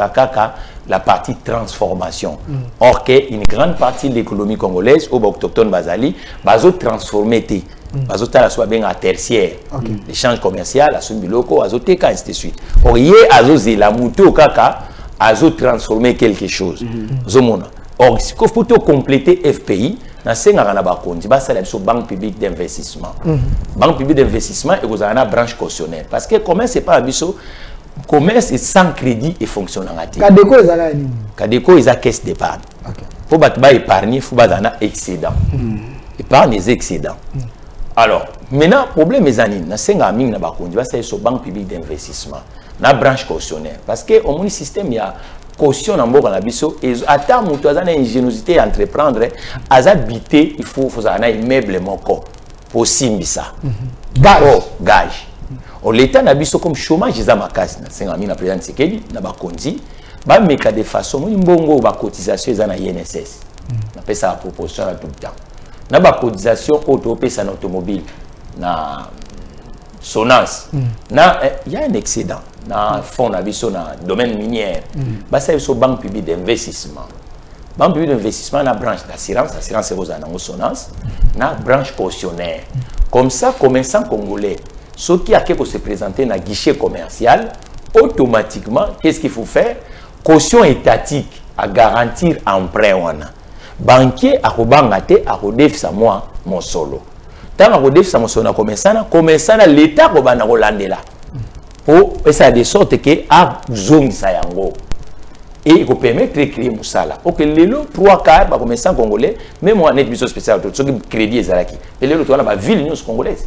la partie transformation. Or que une grande partie de l'économie congolaise au autochtone bazali bazo transformer té. Bazota soit bien à tertiaire, l'échange commercial, la somme biloko, azoteka ainsi de suite. Or yé azozi la muto kaka azo transformer quelque chose. Zomona. Or si faut compléter FPI na senga na ba kondi ba sala biso banque publique d'investissement. Banque publique d'investissement et vous avez une branche cautionnaire parce que commerce c'est pas biso commerce est sans crédit et fonctionne en ati. Kadeko ezala ni. Kadeko eza caisse d'épargne. Faut ba épargner, faut ba dana excédent. Épargne les excédents. Alors, maintenant problème est anine na senga mingi na ba kondi ba sala biso banque publique d'investissement. Na branche cautionnaire parce que au moins système il y a caution en mboka na biso et ata mutu azana ingéniosité à entreprendre azabité il faut un immeuble moko pour simbisa gage au l'état na biso comme chômage za makasi na 5000 na président Tshisekedi na bakonzi ba meka de façon mbongo ba cotisation za na INSS na pesa la proposition tout le temps na ba cotisation auto pesa na automobile na Sonance na il y a un excédent na fonds na biso na domaine minière basa biso banque publique d'investissement na branche d'assurance c'est aux anango Sonance na branche cautionnaire comme ça commerçant congolais ceux qui a quelque se présenter na guichet commercial automatiquement qu'est-ce qu'il faut faire caution étatique à garantir emprunt wana banquier a kobangate a kodefisa moi mon solo tant à kodefisa mon solo commerçant l'état ko bana ko landela pour ça de sorte que a zone ça yango et il peut permettre de créer musala OK lelo 3 quarts ba commerçant congolais même moi net biso spécial tout ce qui crédit ezalaki et lelo to na ba ville news congolaise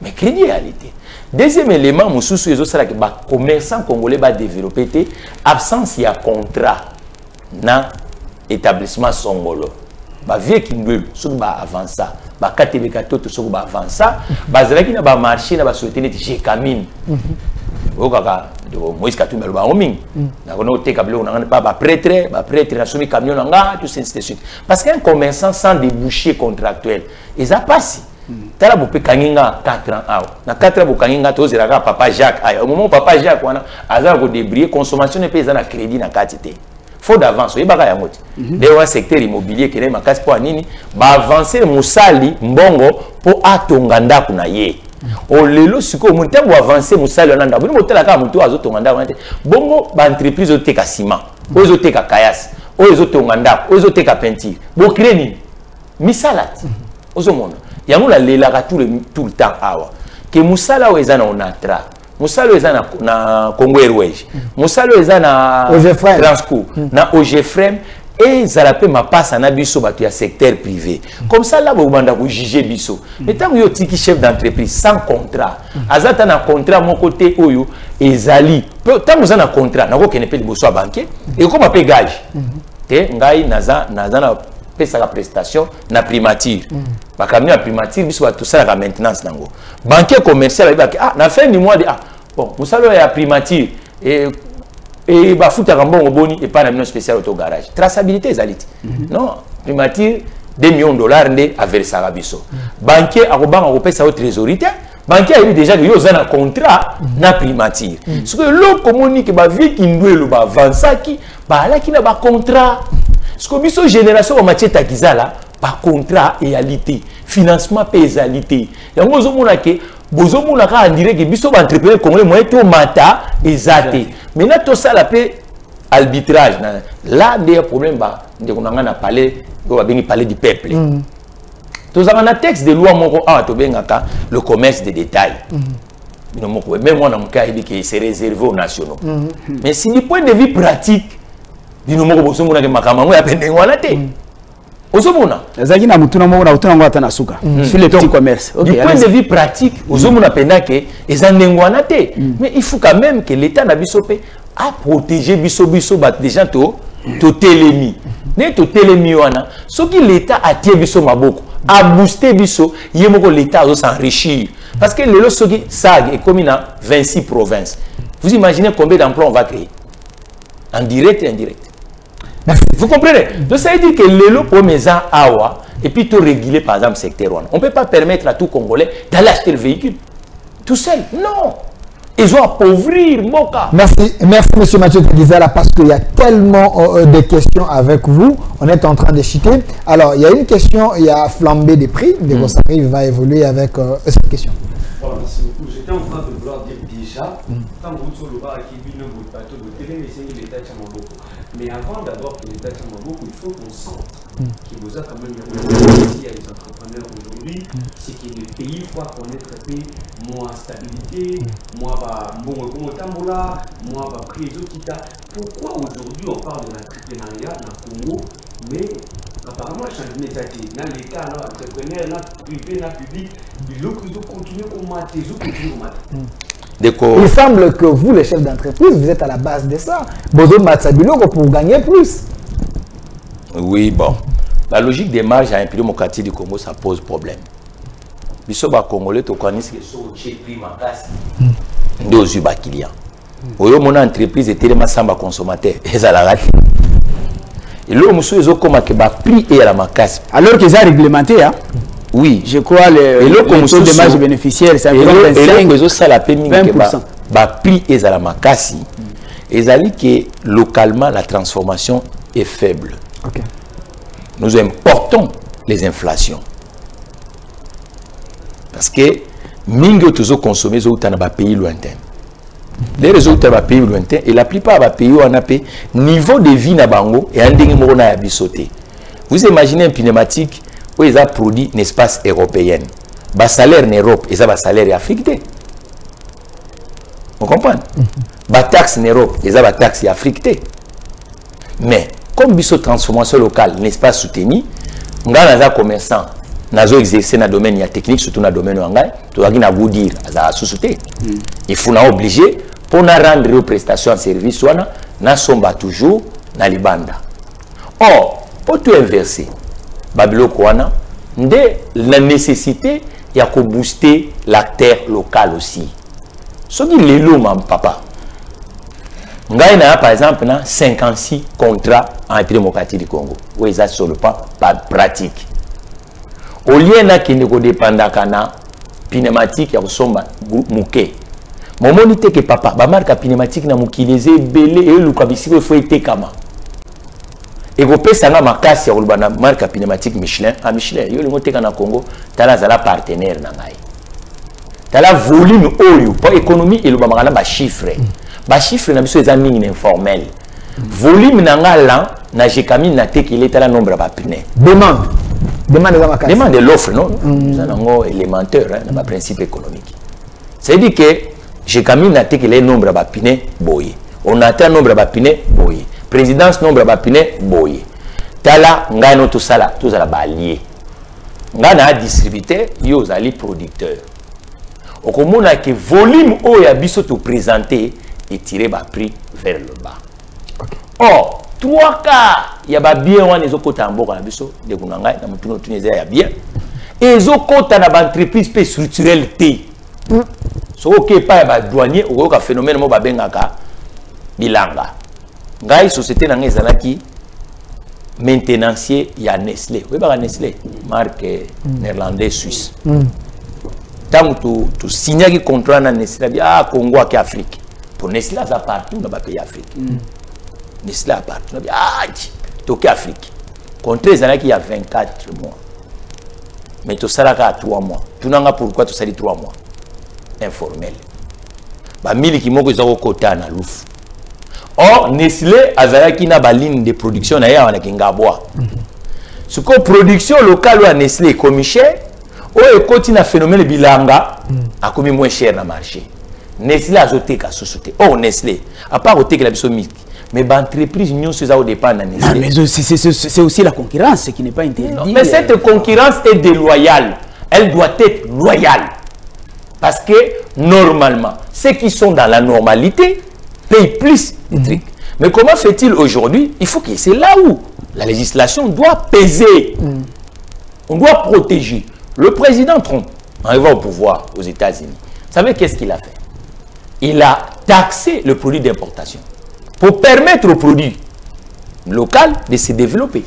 mais crédit réalité deuxième élément mususu ezo sala que ba commerçant congolais ba développer té absence ya contrat na établissement songolo ba vie qui ngwe so ba avancer ba katebeka toto so ba avancer bazalaki na ba marché na ba société net Jekamine okaka do Moïse Katumbi ba omingi na kono teka bilo na ba prêtre na soumi camion nga tout c'est suite parce qu'un commerçant sans débouché contractuel ils a passé tala bo pe kanginga 4 ans na 4 ans bo kanginga to ziraka papa Jacques au moment papa Jacques wana azar ko débrier consommation ne pesa na crédit na quantité faut d'avance et baka yangoti le secteur immobilier qui est makasi pour nini ba avancer musali mbongo pour atonga ndaku na ye o lelo siko muntembo avancer musali na ndaku ni motela ka mutu azotonga ndaku te bongo ba entreprise oteka ciment ozoteka kayas ozotonga ndaku ozoteka peinture bo créer nini misalati ozomona yango la lela tout le temps awa que musala wezana onatra musalo eza na Congo Airways musalo eza na Transco na OGFREM et zalape ma passe na biso bato ya secteur privé comme ça là bo banda ko juger biso mais tant yo tiki chef d'entreprise sans contrat azata na contrat mon côté oyo ezali tant vous na contrat na ko kene pe liboso banquier et comme pe gage te ngai naza na pesa la prestation na primature bakamni na primature biso tout ça la maintenance nango banquier commercial ba na fin du mois de bon musalo ya primature et ba futa kambongo boni et pas na million spécial auto garage traçabilité ezaliti non primature 2 millions de dollars ndé a verser la biso banquier akobanga ko pesa au trésorier banquier a eu déjà que yo za na contrat na primature ce que l'autre communique ba vie ki ndwelo ba avansaki ba alaki na ba contrat ce que biso génération ba matière kizala ba contrat réalité financement pénalité yango zo mona ke bozo mona ka dire que biso ba entrepreneur congolais moyen to mata ezate maintenant tout ça la paix arbitrage là des problèmes ba ndeko nanga na parler do ba bengi parler du peuple tous avons un texte de loi moko to bengaka le commerce de détail même moi na mka ebi que c'est réservé aux nationaux mais si du point de vue pratique bino moko bozo mona ke makambo ya pende ngwana te ozomona ezaki na mutuna mo na utana ngwata na suka sur les petits commerces. Du point de vue pratique ozomona pendake ezanengwana te mais il faut quand même que l'état na biso pe a protéger biso bat des gens to telemi ne to telemi wana soki l'état a tie biso maboko a booster biso yemoko l'état zo s'enrichir parce que lelo soki SAG est comme na 26 provinces. Vous imaginez combien d'emplois on va créer en direct et indirect. Merci. Vous comprenez? Donc ça veut dire que lelo pomeza awa et puis tout réguler par exemple secteur one. On peut pas permettre à tout Congolais d'aller acheter le véhicule tout seul. Non. Ils ont appauvrir Moka. Merci, merci monsieur Mathieu Gizala parce qu'il y a tellement de questions avec vous. On est en train de chuter. Alors, il y a une question, il y a flambé des prix. Degosari va évoluer avec cette question. Voilà, merci beaucoup. J'étais en train de vouloir dire déjà, tant que vous le bar qui vit le bateau de télé, mais c'est l'État de Chamamboko. Mais avant d'abord que l'État de Chamamboko, il faut qu'on sente qu'il vous a quand même ici à les entrepreneurs aujourd'hui, c'est que le pays doit connaître moins stabilité, moins bon tambola, moins prix kita. Pourquoi aujourd'hui on parle de l'entrepreneuriat dans le Congo, mais apparemment changement étatique, dans l'État, dans l'entrepreneur, dans le privé, dans le public, il continue au matin, il semble que vous, les chefs d'entreprise, vous êtes à la base de ça. Bozo Matsabiloko pour gagner plus. Oui, bon. La logique des marges à un pays démocratique du Congo, ça pose problème. Bisoba Congolais, tu connais ce que c'est le prix ma classe. Deux Zuba clients. Oyo mon entreprise est tellement samba consommateur. Et à la rate. Et là, monsieur, ils ont comme que ba prix et à la macasse. Alors qu'ils ont réglementé, hein? Oui. Je crois le taux de marge bénéficiaire, c'est environ 20%. Ba prix et à la macasse. Et ça dit que localement, la transformation est faible. Okay. Nous importons les inflations. Parce que mingo toujours consommer dans des pays lointains. Les résultats des pays lointains et la plupart des pays on a payé niveau de vie na bango et un dingue morona a bisoté. Vous imaginez un pneumatique où ils ont produit un espace européen. Bas salaire en Europe et ça bas salaire africain. Vous comprenez? Bas taxe en Europe et ça bas taxe africain. Mais comme biso transformation locale n'est pas soutenu, ngana za commerçant nazo exercer dans le domaine ya technique surtout dans le domaine wangai to akina vous dire za sous-souté. Il faut na obligé pour na rendre aux prestations en service wana na somba toujours na libanda. Or, pour tout inverser, babiloko wana nde la nécessité ya ko booster l'acteur local aussi. Soki lelo mam papa. Ngai na par exemple na 56 contrats en République démocratique du Congo. Où ils sur le pas pratique. Au lieu na qui ne dépendant kana pneumatique ya kusomba muke. Momoni te que papa ba marque pneumatique na mukileze belé et lukabisiko faut été kama. Et go pesa na makasi ya kulubana marque pneumatique Michelin a Michelin yo lingo te kana Congo tala zala partenaire na ngai. Tala volume oyo pour économie et lubama na ba chiffre. Ba chiffre na biso eza mingi informel. Volume na ngala na jekami na te qu'il est à la nombre ba pneu. Demande de l'offre, non? C'est un élémentaire, hein, un principe économique. C'est-à-dire que j'ai camine que les nombres de pneus boyé. On a un nombre de pneus boyé. Présidence nombre de pneus boyé. Tala, ngano tout ça là, tout ça là balié. Ngana distributeur, yo zali producteur. Au commun a que volume o ya biso tout présenté et tiré bas prix vers le bas. Or, 3 quarts, il y a bien un les autres en bois biso de kunanga na mutuno tuneza ya bien. Et les autres na ba entreprise pe structurelle T. So OK pas ba douanier ou ka phénomène mo ba bengaka bilanga. Ngai société na ngezala ki maintenancier ya Nestlé. Oui ba Nestlé, marque néerlandais suisse. Tant tu signer qui contrat na Nestlé ah Congo à Afrique. Pour Nestlé ça partout dans ba pays Afrique. Nestlé à partout. Ah, Toké Afrique. Contre les années qui y a 24 mois. Mais tout ça là à 3 mois. Tu n'as pas pourquoi tout ça dit 3 mois. Informel. Bah, mille qui m'ont au côté na louf. Or, Nestlé a qui n'a pas ligne de production d'ailleurs on a Kingabois. Ce que production locale ou à Nestlé comme cher, ou continue à phénomène bilanga, a commis moins cher dans le marché. Nestlé a zoté qu'à société. Oh, Nestlé, à part ôter que la biso mais l'entreprise nous ça au dépend de mais c'est aussi la concurrence qui n'est pas interdite. Mais cette concurrence est déloyale. Elle doit être loyale. Parce que normalement, ceux qui sont dans la normalité payent plus de trucs. Mais comment fait-il aujourd'hui? Il faut que c'est là où la législation doit peser. On doit protéger. Le président Trump, arrivant au pouvoir aux États-Unis, vous savez qu'est-ce qu'il a fait? Il a taxé le produit d'importation pour permettre au produit local de se développer.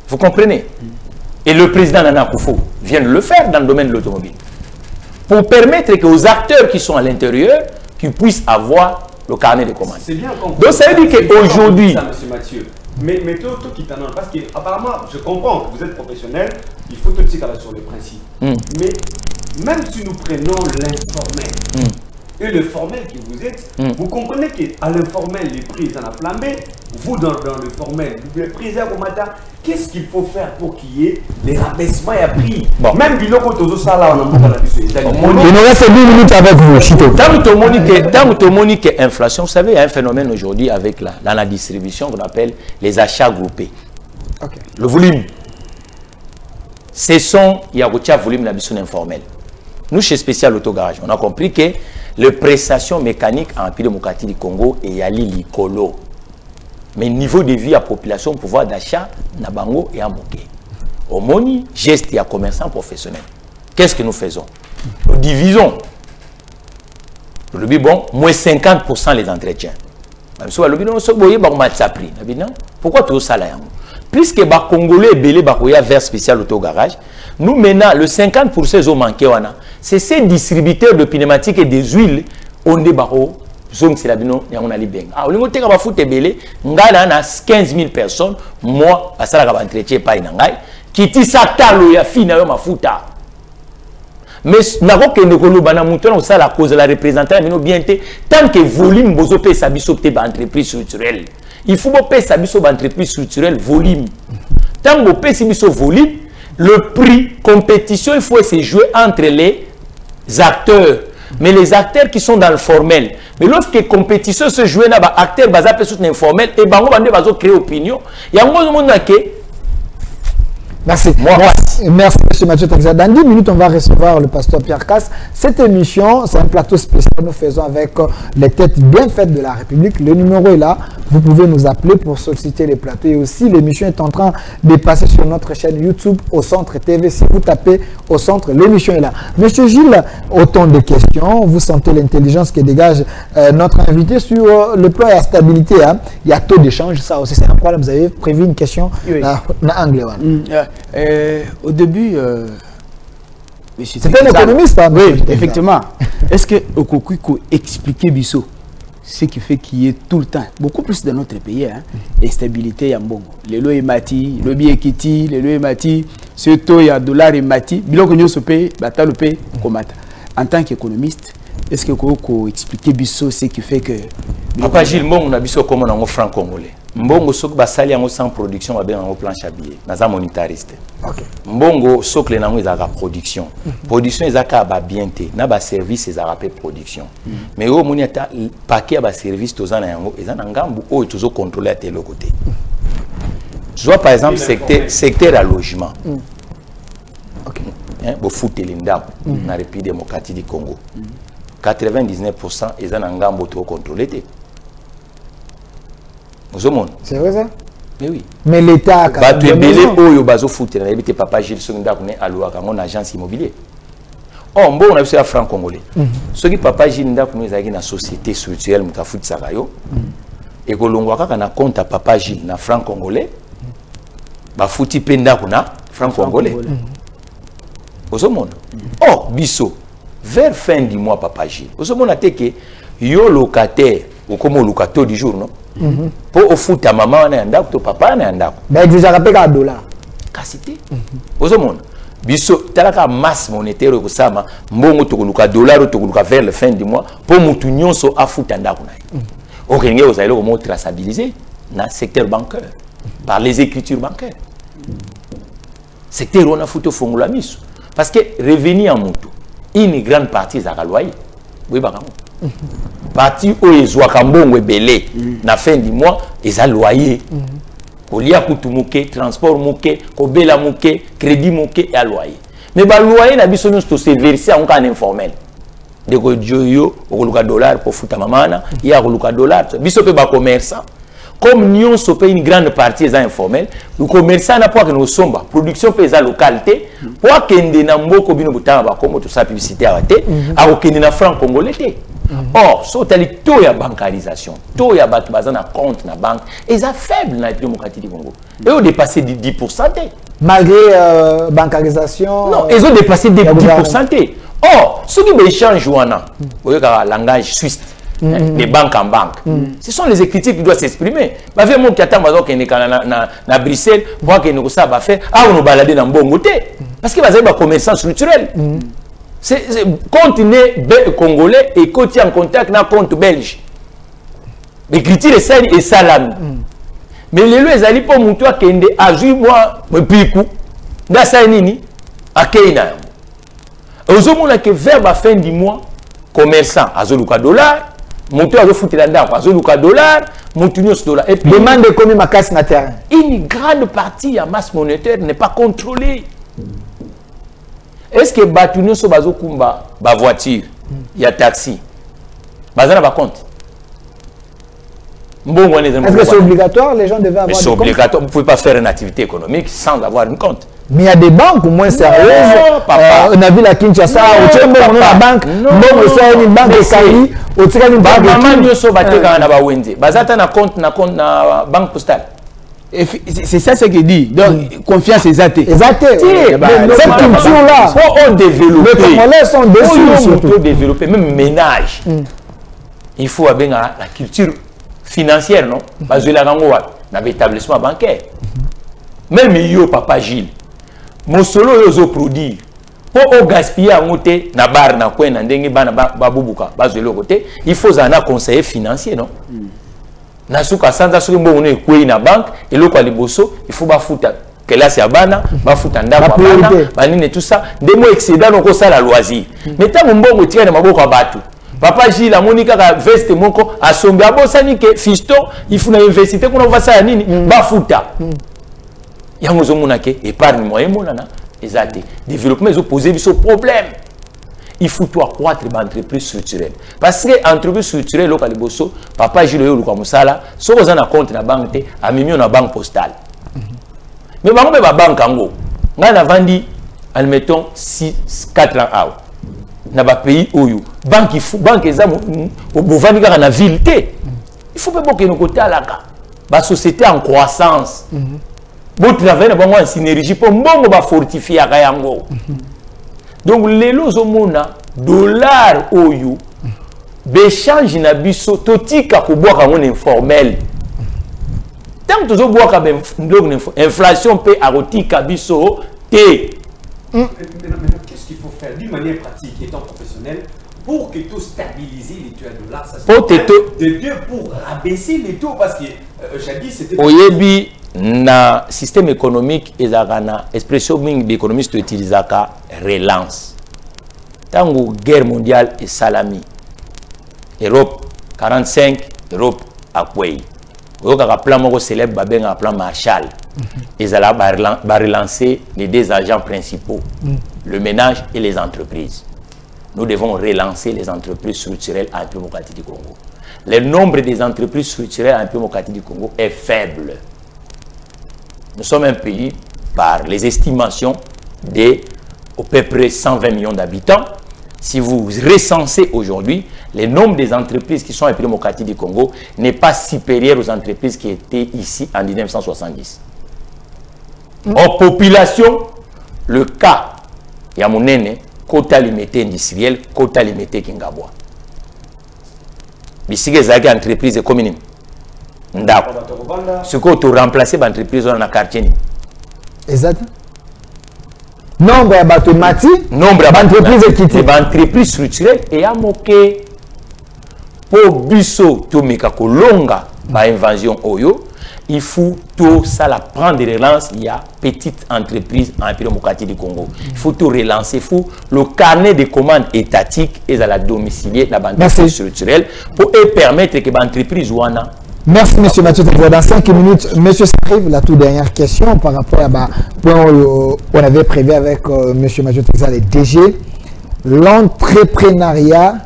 Vous comprenez? Et le président Nana Akufo vient de le faire dans le domaine de l'automobile. Pour permettre qu'aux acteurs qui sont à l'intérieur, qu'ils puissent avoir le carnet de commandes. C'est bien compris. Donc ça veut dire qu'aujourd'hui... Monsieur Mathieu, mais tout qui t'en parce qu'apparemment, je comprends que vous êtes professionnel, il faut tout de suite aller sur les principes. Mais même si nous prenons l'informel et le formel que vous êtes, vous comprenez qu'à l'informel, les prix en a flambé, vous dans le formel, les prix à matin, qu'est-ce qu'il faut faire pour qu'il y ait les rabaissements et prix? Même Biloko Tozo Sala, on a il nous reste 10 minutes avec vous, Chito. Tant que Monique est inflation, vous savez, il y a un phénomène aujourd'hui avec dans la distribution qu'on appelle les achats groupés. Le volume. Ce sont, il y a un volume de la mission informelle. Nous, chez Spécial Autogarage, on a compris que les prestations mécaniques en République démocratique du Congo et Yali Likolo. Mais niveau de vie à population, pouvoir d'achat, Nabango et Amboké. Au Moni, geste et à commerçants professionnels. Qu'est-ce que nous faisons? Nous divisons. Le bon, moins 50% les entretiens. Pourquoi tout ça là? Puisque les Congolais et Bélé vers Spécial Autogarage, nous maintenant, le 50% ont manqué. C'est ces distributeurs de pneumatiques et des huiles, on est baro. Zone c'est la bino on a libéré. Ah, au niveau de la foot belé, ngana na 15 000 personnes, moi, à ça la entretien pas inangai, qui ti sa talo ya fina yo mafuta. Mais n'avons que nous kolo bana mouton ça la cause la représentante mais bien tant que volume bozo pe sa biso te ba entreprise structurelle. Il faut pas sa biso ba entreprise structurelle volume. Tant que pe si biso volume, le prix compétition il faut se jouer entre les acteurs. Mais les acteurs qui sont dans le formel, mais lorsque la compétition se joue dans les acteurs qui sont informels, et ils vont créer opinion. Il y a un moment que... Merci. Merci, M. Mathieu Taxia. Dans 10 minutes, on va recevoir le pasteur Pierre Casse. Cette émission, c'est un plateau spécial. Nous faisons avec les têtes bien faites de la République. Le numéro est là. Vous pouvez nous appeler pour solliciter les plateaux. Et aussi, l'émission est en train de passer sur notre chaîne YouTube au Centre TV. Si vous tapez au Centre, l'émission est là. Monsieur Gilles, autant de questions. Vous sentez l'intelligence que dégage notre invité sur le plan et la stabilité. Hein. Il y a taux d'échange. Ça aussi, c'est un problème. Vous avez prévu une question en anglais. Au début, c'était un économiste. Hein, oui, effectivement. Est-ce que Okokiko expliquer Bisso ce qui fait qu'il y ait tout le temps, beaucoup plus dans notre pays, hein, et stabilité Yambongo. Les lois et mati, le billet kiti, les lois et mati, ce taux il y a dollar et mati, biloko nous se paye, bata le paye, komata. En tant qu'économiste, est-ce que Okokiko expliquer Bisso ce qui fait que... Papa Gilles, on a Bisso comme on a franc congolais. Mbongo sok basali yango sans production ba ben en planche à billets naza monétariste. Mbongo sok le nango ezaka production. Production ezaka ba bienté na ba service ezaka pe production. Mais au moni ata paquet ba service tozana yango ezana ngambu o tozo contrôler à tel côté. Je vois par exemple secteur à logement. Hein, bo fouteli ndako na République démocratique du Congo. 99% ezana ngambu to contrôler té. C'est vrai ça? Mais oui. Mais l'État... Tu es belé au bazo foutre. Tu es papa Gilles Sonda qui est à l'ouakamon agence immobilier. Oh, bon, on a vu ça franc congolais. Ce qui papa Gilles Nda qui est dans la société structurelle, muta fout sagayo. Et que l'on voit qu'on a compte à papa Gilles na franc congolais. Ba fouti penda kuna franc congolais. Au monde. Oh, biso. Vers fin du mois papa Gilles. Au monde a été que yo locataire ou comme locataire du jour non. Pour au foot à maman na ndako to papa na ndako. Mais déjà rappelé à dollar. Kasité. Au monde. Biso talaka masse monétaire ko sama mbongo to kuluka dollar to kuluka vers la fin du mois pour mutu nyonso a foot ndako na. Okenge ozali ko mo traçabiliser na secteur bancaire par les écritures bancaires. Secteur on a foot fongola miso parce que revenu en mutu une grande partie za loyer. Oui ba parti où ils ont kambongo belé na fin du mois ils ont loyer kolia kutu muke transport muke kobela muke crédit muke et loyer mais ba loyer na biso nyonso se verser en cas informel de ko joyo okoluka dollar pour futa mamana ya okoluka dollar biso pe ba commerçant comme nyonso pe une grande partie est informel le commerçant na pour que nous somba production pesa localité pour que ndena mboko bino butanga ba comme tout ça publicité até a okende na franc congolais té. Or, so tali taux ya bancarisation, taux ya batu bazana compte na banque, ils sont faibles dans la démocratie du Congo. Et ils ont dépassé 10%. Malgré bancarisation. Non, ils ont dépassé 10%. Or, ceux qui échangent ou un langage suisse, de banque en banque, ce sont les écritures qui doivent s'exprimer. Bah, fait mon qui attend na Bruxelles, pour que nous ça va faire, ah on nous balader dans bon côté, parce que vous avez un commerçant structurel. C'est compte congolais et quand en contact avec compte belge. L'écriture est salami. Mais les lois, ils allaient pour montrer qu'il y a 8 mois, puis coup, dans ça, nini, à Kenya. Aux hommes qui vers la fin du mois, commerçant, à Zoluka dollar, monter à foutre là-dedans, à Zoluka dollar, monter dollar. Et puis, demande de combien ma casse na terrain. Une grande partie à masse monétaire n'est pas contrôlée. Est-ce que Batunyo so bazo kumba ba voiture, il y a taxi, bazana ba compte. Est-ce que c'est obligatoire, les gens devaient avoir c'est obligatoire, vous ne pouvez pas faire une activité économique sans avoir une compte. Mais il y a des banques au moins sérieuses. On a vu la Kinshasa, on a la banque, une banque de Sali, on a une banque de Maman so baté kana ba wende. Bazata na compte na banque postale. C'est ça ce qu'il dit. Donc, confiance est athée. Cette culture-là, faut développer. Les Congolais sont déçus. Faut développer, même ménage. Il faut avoir la culture financière, non? Parce que là, on a un établissement bancaire. Même yo, Papa Gilles, mon solo yo produit. Pour gaspiller à monter na bar na coin na ndenge bana babubuka bazelo côté, il faut un conseiller financier, non? Nasuka santa soki mbongo ekweyi na banque eloko liboso il faut bafuta kelasi ya bana bafuta ndako ya bana banine tout ça ndemo excédent noko sala loisir mais tango mbongo tika na maboko ya batu papa Gilles amoni kaka veste moko asombi abosani ke fisto il faut na université kuna vasala nini bafuta yango zomona ke épargne moyen monana ezate développement ezo poser biso problème. Il faut tout accroître l'entreprise structurelle. Parce que l'entreprise structurelle, papa Gilles Lukamusala, si vous avez un compte dans la banque, a mis dans la banque postale. Mais si vous avez une banque, on a vendu, admettons, 4 ans. Dans le pays où banque, banque, dans la ville. Il faut que nous côté à la société en croissance. Vous travaillez en synergie pour fortifier la Kayango. Donc, les lozomona dollar oyo béchange na biso totika ko boire un informel. Tant que tu bois inflation peut arotika biso té. Qu'est-ce qu'il faut faire d'une manière pratique étant professionnel pour que tout stabiliser les taux de dollars, ça pour rabaisser les taux parce que jadis c'était oyebi na système économique ezakana expression mingi d'économiste utilisaka relance. Tango guerre mondiale et salami. Europe 45, Europe à Kwei. Oyoka plan moko célèbre babenga plan Marshall. Ezala ba relancer les deux agents principaux, le ménage et les entreprises. Nous devons relancer les entreprises structurelles en démocratie du Congo. Le nombre des entreprises structurelles en démocratie du Congo est faible. Nous sommes un pays, par les estimations, de à peu près 120 millions d'habitants. Si vous recensez aujourd'hui, le nombre des entreprises qui sont en démocratie du Congo n'est pas supérieur aux entreprises qui étaient ici en 1970. En population, le cas, il y a mon aîné, quota limité industriel, quota limité Kingabwa. Mais si vous avez une entreprise commune, ce que tu remplaces l'entreprise dans le quartier. Exact. Nombre d'automatiques, nombre d'entreprises équitées. L'entreprise structurelle est à moquer. pour biso to meka kolonga ba invasion oyo, il faut tout ça la prendre de relance. Il y a petite entreprise en République démocratique du Congo. Il faut tout relancer. Il faut le carnet de commandes étatiques et à la domicilier la banque structurelle pour permettre que l'entreprise ouana. Merci, M. Mathieu. Dans 5 minutes, M. S'arrive la toute dernière question par rapport à point on avait prévu avec M. Mathieu Texas, le DG. L'entrepreneuriat,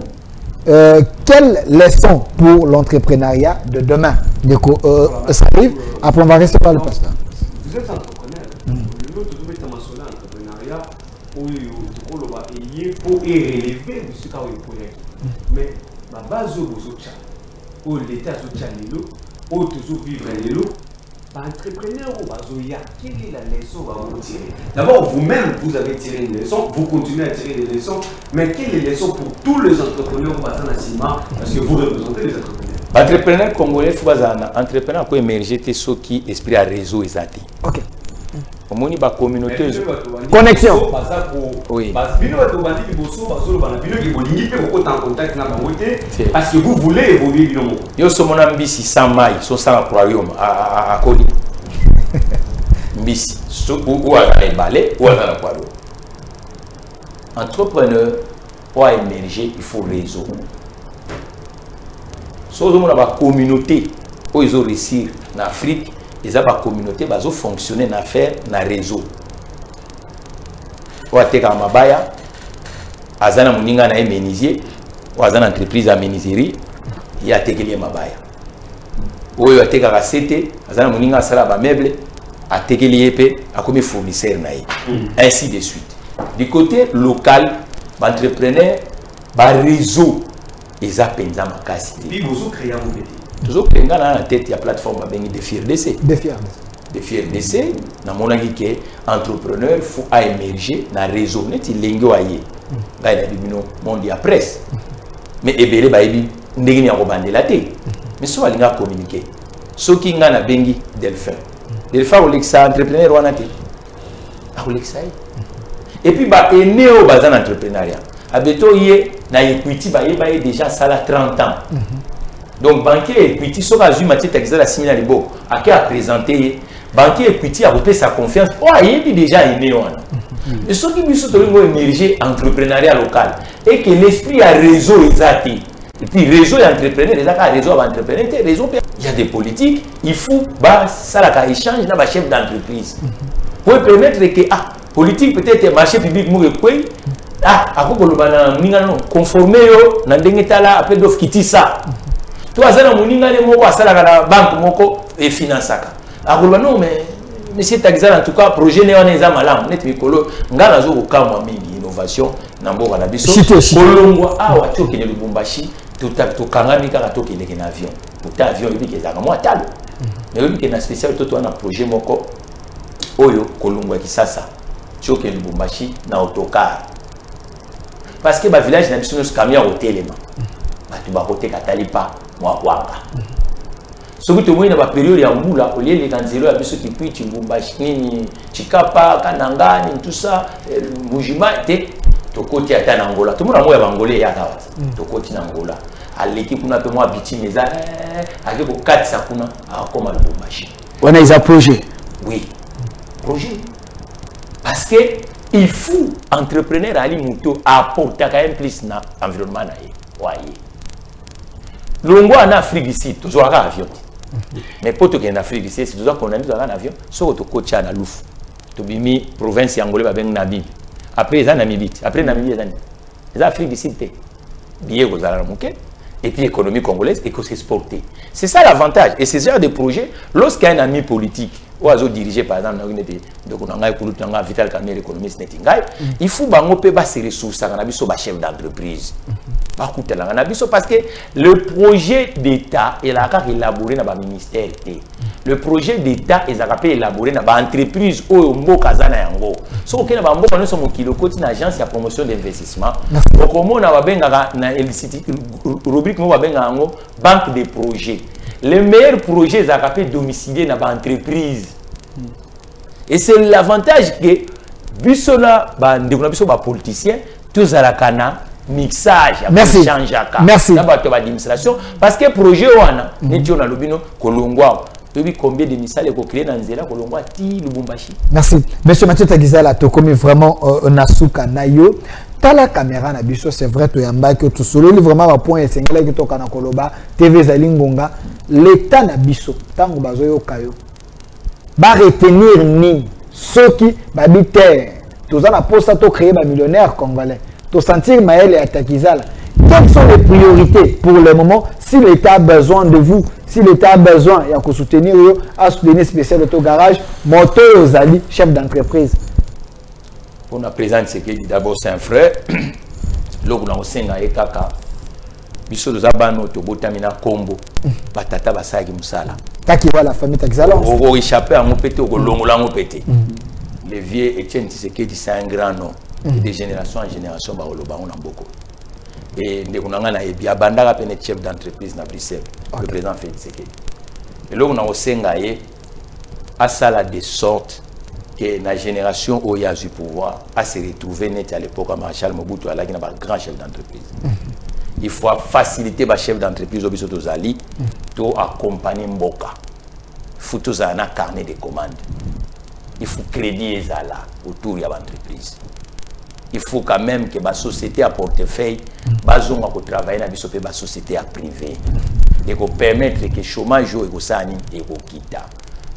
quelle leçon pour l'entrepreneuriat de demain? Ça arrive, après on va recevoir le pasteur. Vous êtes entrepreneur. L'autre, vous êtes mentionné l'entrepreneuriat pour élever ce projet. Mais la base de l'État, toujours vivre entrepreneur quelle est la leçon à vous tirer? D'abord, vous-même, vous avez tiré une leçon, vous continuez à tirer des leçons, mais quelle est la leçon pour tous les entrepreneurs parce que vous représentez les entrepreneurs? Entrepreneur congolais, il faut entrepreneur qui émerger ceux qui esprit à réseau et zati. Ok. Au moins, la communauté. Connexion. Oui. Parce que vous voulez évoluer. Yo sommes en Mbisi sans maille, sans royaume à Koli. Mbisi, ou à la balai, ou à la royaume. Entrepreneur, pour émerger, il faut réseau. Si vous avez une communauté, où ils ont réussi en Afrique, ils ont une communauté, ils ont fonctionné dans l'affaire, dans le réseau. Ou à Mabaya, Azana Muninga na menuisier, ou Azana entreprise à menuiserie, il y a Tegeli Mabaya. Ou il y a Tegara Sete, Azana Muninga sala ba meuble, à Tegeli Epe, à comme fournisseur naï. Ainsi de suite. Du côté local, l'entrepreneur, le réseau, ils appellent ça ma casse. Et vous créez un petit. Toujours créé dans la tête, il y a plateforme avec des FIRDC. Des FIRDC, dans mon avis, entrepreneur, il faut émerger dans le réseau. Net il lingo aye. Là il a dit non, mondia presse. Mais ebele ba ebi ndenge ni akobande la té. Mais so alinga communiquer. So ki nga na bengi Delphin. Delphin olexa entrepreneur wana té. A olexa. Et puis ba ene o bazan entrepreneuriat. Abeto yé na equity ba yé déjà ça la 30 ans. Donc banquier equity so ka zuma tete exala signer les beaux. A qui a présenté banquier equity a repris sa confiance. Oh yé déjà ene wana. Et ce qui nous émerger entrepreneuriat local et que l'esprit a réseau exacté. Et puis réseau et entrepreneur, les a réseau entrepreneur, réseau il y a des politiques, il faut ça la échange dans chef d'entreprise. Pour permettre que politique peut-être marché public mou quoi à quoi conformer yo na dengetala après d'offre qui ça. Toi ça na moninga le moko ça la banque moko et finance ça. Non mais Monsieur Taxal, en tout cas, projet néo-néza malam, net mikolo, ngana zo kama mingi innovation, nambo na biso. Kolongwa awa toke ne Lubumbashi, to kangami kaka toke ne avion. Pour avion ibi ke zaka moi talo. Mais ibi ke na spécial toto na projet moko oyo kolongwa kisasa. Toke Lubumbashi na autocar. Parce que ba village na biso nos camion hotelema. Ba tu ba côté katalipa moi wanga. Ce que tu vois dans la période ya mbula au lieu de kanzelo ya biso qui puis Lubumbashi nini Chikapa Kananga tout ça Mujima te to côté ya Angola tout le monde ya bangolais ya kawa to côté na Angola à l'équipe kuna pe moi biti meza avec ko 4 kuna a comme Lubumbashi on a un projet oui projet parce que il faut entrepreneur ali muto apporter quand même plus na environnement na ye voyez longo en Afrique ici toujours un avion. Mais pour tout en Afrique ici, c'est toujours qu'on a mis un avion, soit au coach à la Louf, tu bimi province angolais avec Namibie. Après les Namibie, après Namibie les Afrique ici t'es billet aux Alamuké et puis économie congolaise et que c'est exporté. C'est ça l'avantage et c'est ce genre de projet lorsqu'il y a un ami politique ou azo dirigé par exemple donc on a pour l'autre Vital Kamerhe l'économiste netingai, il faut bango pe ba se ressources à nabiso ba chef d'entreprise. Parce que le projet d'État est là élaboré dans le ministère. Le projet d'État est élaboré dans l'entreprise au Mbokazana Yango. Ce qui est là, nous sommes une agence de promotion d'investissement. Donc, on a une rubrique banque de projets. Les meilleurs projets sont domiciliés dans l'entreprise. Et c'est l'avantage que, les politiciens, tous à la cana, mixage merci changeaka merci na bato d'administration parce que projet wana neti on a lobino kolongwa tobi combien de misale ko créer dans nzela kolongwa ti Lubumbashi. Merci monsieur Mathieu Tagizala to comme vraiment nasuka nayo tala caméra na biso c'est vrai to yamba que tout solo vraiment ba point essentiel que to kana koloba TV zalingonga l'état na biso tango bazoyo kayo ba retenir ni ceux qui babiter tous en poste to créer ba millionnaire congolais to sentir Maël et Tagizala. Quelles sont les priorités pour le moment si l'État a besoin de vous, si l'État a besoin il y a que soutenir à soutenir spécial auto-garage, moto aux alliés, chef d'entreprise. Pour la présence, c'est que d'abord c'est un frère. L'autre dans le Sénat et Kaka. Biso de Zabano, Tobotamina Combo, Batata Basagi Moussala. Kaki voit la famille Tagizala. On échappé à mon pété, au long pété. Les vieux Etienne Tshisekedi, c'est un grand nom. De génération en génération, on a beaucoup. Et on a un bandara chef d'entreprise na Bruxelles, le président Félix Tshisekedi. Et là, on a aussi à ça de sorte que la génération où il y a du pouvoir à se retrouver net à l'époque à Marshal Mobutu, à la grand chef d'entreprise. Il faut faciliter les chefs d'entreprise au biso tozali to accompagner Mboka. Il faut tous un carnet de commandes. Il faut crédit ezala autour de l'entreprise. Il faut quand même que la société à portefeuille bazonga ko travailler na biso pe ba société à privé et ko permettre que chômage et ko sani et ko kita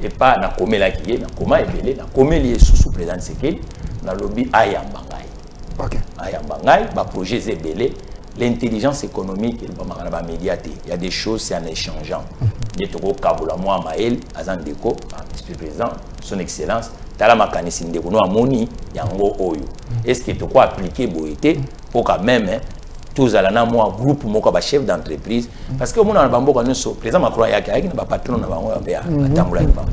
et pas na komela ki na koma ebele na komeli sous président Tshisekedi na lobby ayambangai. OK. Ayambangai ba projet ebele l'intelligence économique il ba médiaté. Il y a des choses c'est en échangeant. Des toko kabula moi Maël Azandeko, monsieur le président, son excellence tala makanisi ndeko no amoni yango oyo. Est-ce que tu crois appliquer boité pour quand même tous à la moi groupe moko ba chef d'entreprise parce que mon na bambo ka nso président Macron yake ayaki na ba patron na bango ya atambula imba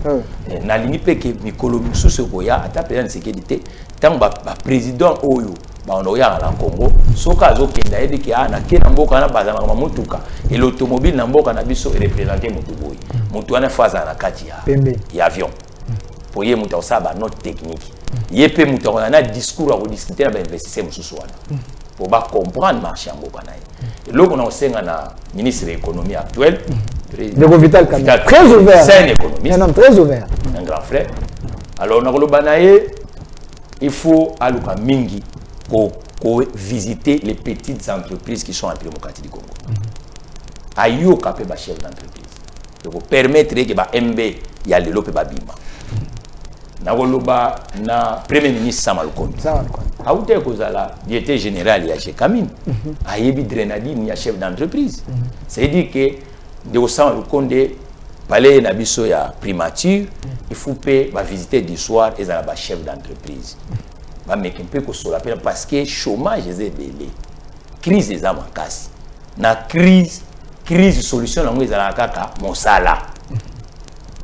na lingi pe ke mikolo mususu koya ata président sécurité tant ba président oyo ba ono ya na Congo soka azokenda yedi ki ana ke na mboka na bazama ma mutuka et l'automobile na mboka na biso représenter mutu boy mutu ana faza na kati ya avion pour y mutu ça ba note technique yepé mutu on a discours à discuter na investisseur mususu wana pour comprendre le marché en Bokanaï. Et là, on a aussi un ministre de l'économie actuel, le Vital Kamere, très ouvert. C'est un économiste. Un homme très ouvert. Un grand frère. Alors, on a il faut aller à Mingi pour visiter les petites entreprises qui sont en démocratie du Congo. Ayo capé ba chef d'entreprise. Pour permettre que ba MB y a le lope ba bima. Na premier ministre Samalkondo. Aouté kozala, directeur général ya chez Kamine. Ayebi Drenadine ya chef d'entreprise. C'est-à-dire que de Samalkondo palais na biso ya primature, il faut pas visiter du soir et za ba chef d'entreprise. Ba meke peu ko sola parce que chômage est belé. Crise est makasi. Na crise solution na ngeza kaka mosala.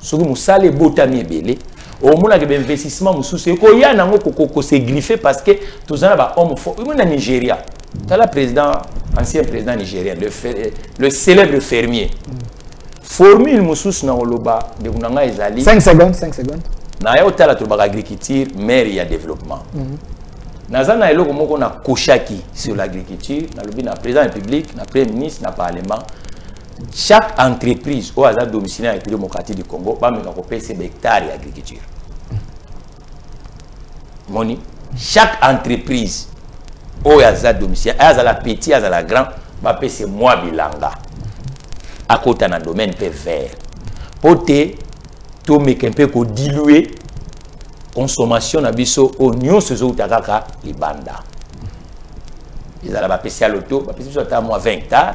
Soki mosala botami belé. Au moins que l'investissement mususu ko ya nango ko se griffer parce que tous en ba homme fort au Nigeria t'as le président ancien président nigérien le célèbre fermier formule mususu na oloba de kunanga ezali 5 secondes na ya otala to ba agriculture maire ya développement nazana eloko moko na koshaki sur l'agriculture na lobi na président république na premier ministre na parlement. Chaque entreprise au hasard domiciliaire avec la démocratie du Congo va me payer ses hectares d'agriculture. Moni, chaque entreprise au hasard domiciliaire, à la petite, à la grande, va payer ses mois bilanga. À côté dans le domaine vert. Pour te, tout me kempe ko diluer consommation na biso oignon sezo utakaka libanda. Ils allaient payer à l'auto, va payer sur moi 20 hectares.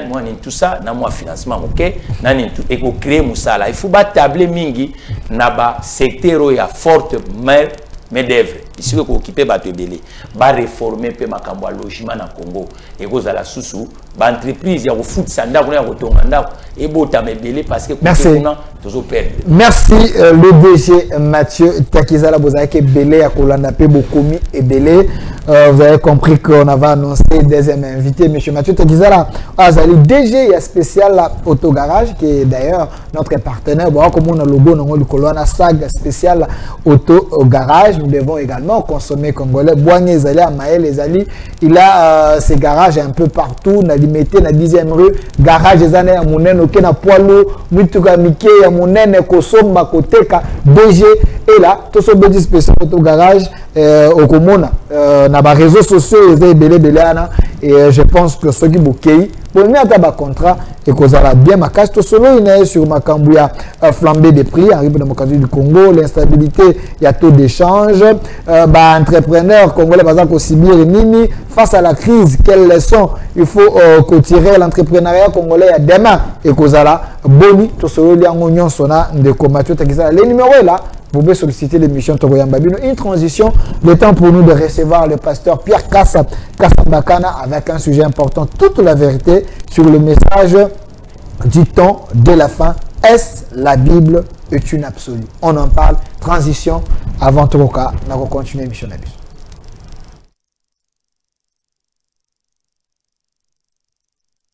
Moi tout ça na moi financement OK nani tout et créer musala il faut ba tabler mingi na ba secteur ya forte main d'œuvre ici ko occuper ba tebele ba réformer pe makambo logement na Congo et ko zala susu entreprise ya foot sanda ko ya kotonga ndako et bota mebele parce que merci. Merci le DG Mathieu Takizala Bozaki belé à Kolanda pe bokomi et belé. Vous avez compris qu'on avait annoncé deuxième invité, monsieur Mathieu Takizala. Azali DG, il y a spécial Autogarage qui est d'ailleurs notre partenaire. Bon, comme on a le logo, on a le colonne SAG spécial Autogarage. Nous devons également consommer congolais. Boigné Zali, Amael Zali, il a ses garages un peu partout. On a limité la 10e rue. Garage des années à Mounen, ok, na Poilou, Mituka Mike, à Mounen, Kosomba, Koteka, DG. Et là, tout ce petit spécial Autogarage au Komona. Na ba réseaux sociaux les belé et je pense que ceux qui bouquet pour mettre un contrat et que ça bien ma casse tout solo il est sur ma cambouya flambée des prix arrive dans l'occasion du Congo l'instabilité il y a taux d'échange entrepreneur congolais bazak aussi bien nini face à la crise quelles leçons il faut tirer l'entrepreneuriat congolais à demain et que ça boni tout solo li ngonion sona de Mathieu Takizala les numéros est là. Vous pouvez solliciter l'émission Togoyam Babino. Une transition, le temps pour nous de recevoir le pasteur Pierre Kassambakana avec un sujet important, toute la vérité sur le message du temps de la fin. Est-ce la Bible est une absolue? On en parle. Transition avant Togoka. On va continuer l'émission.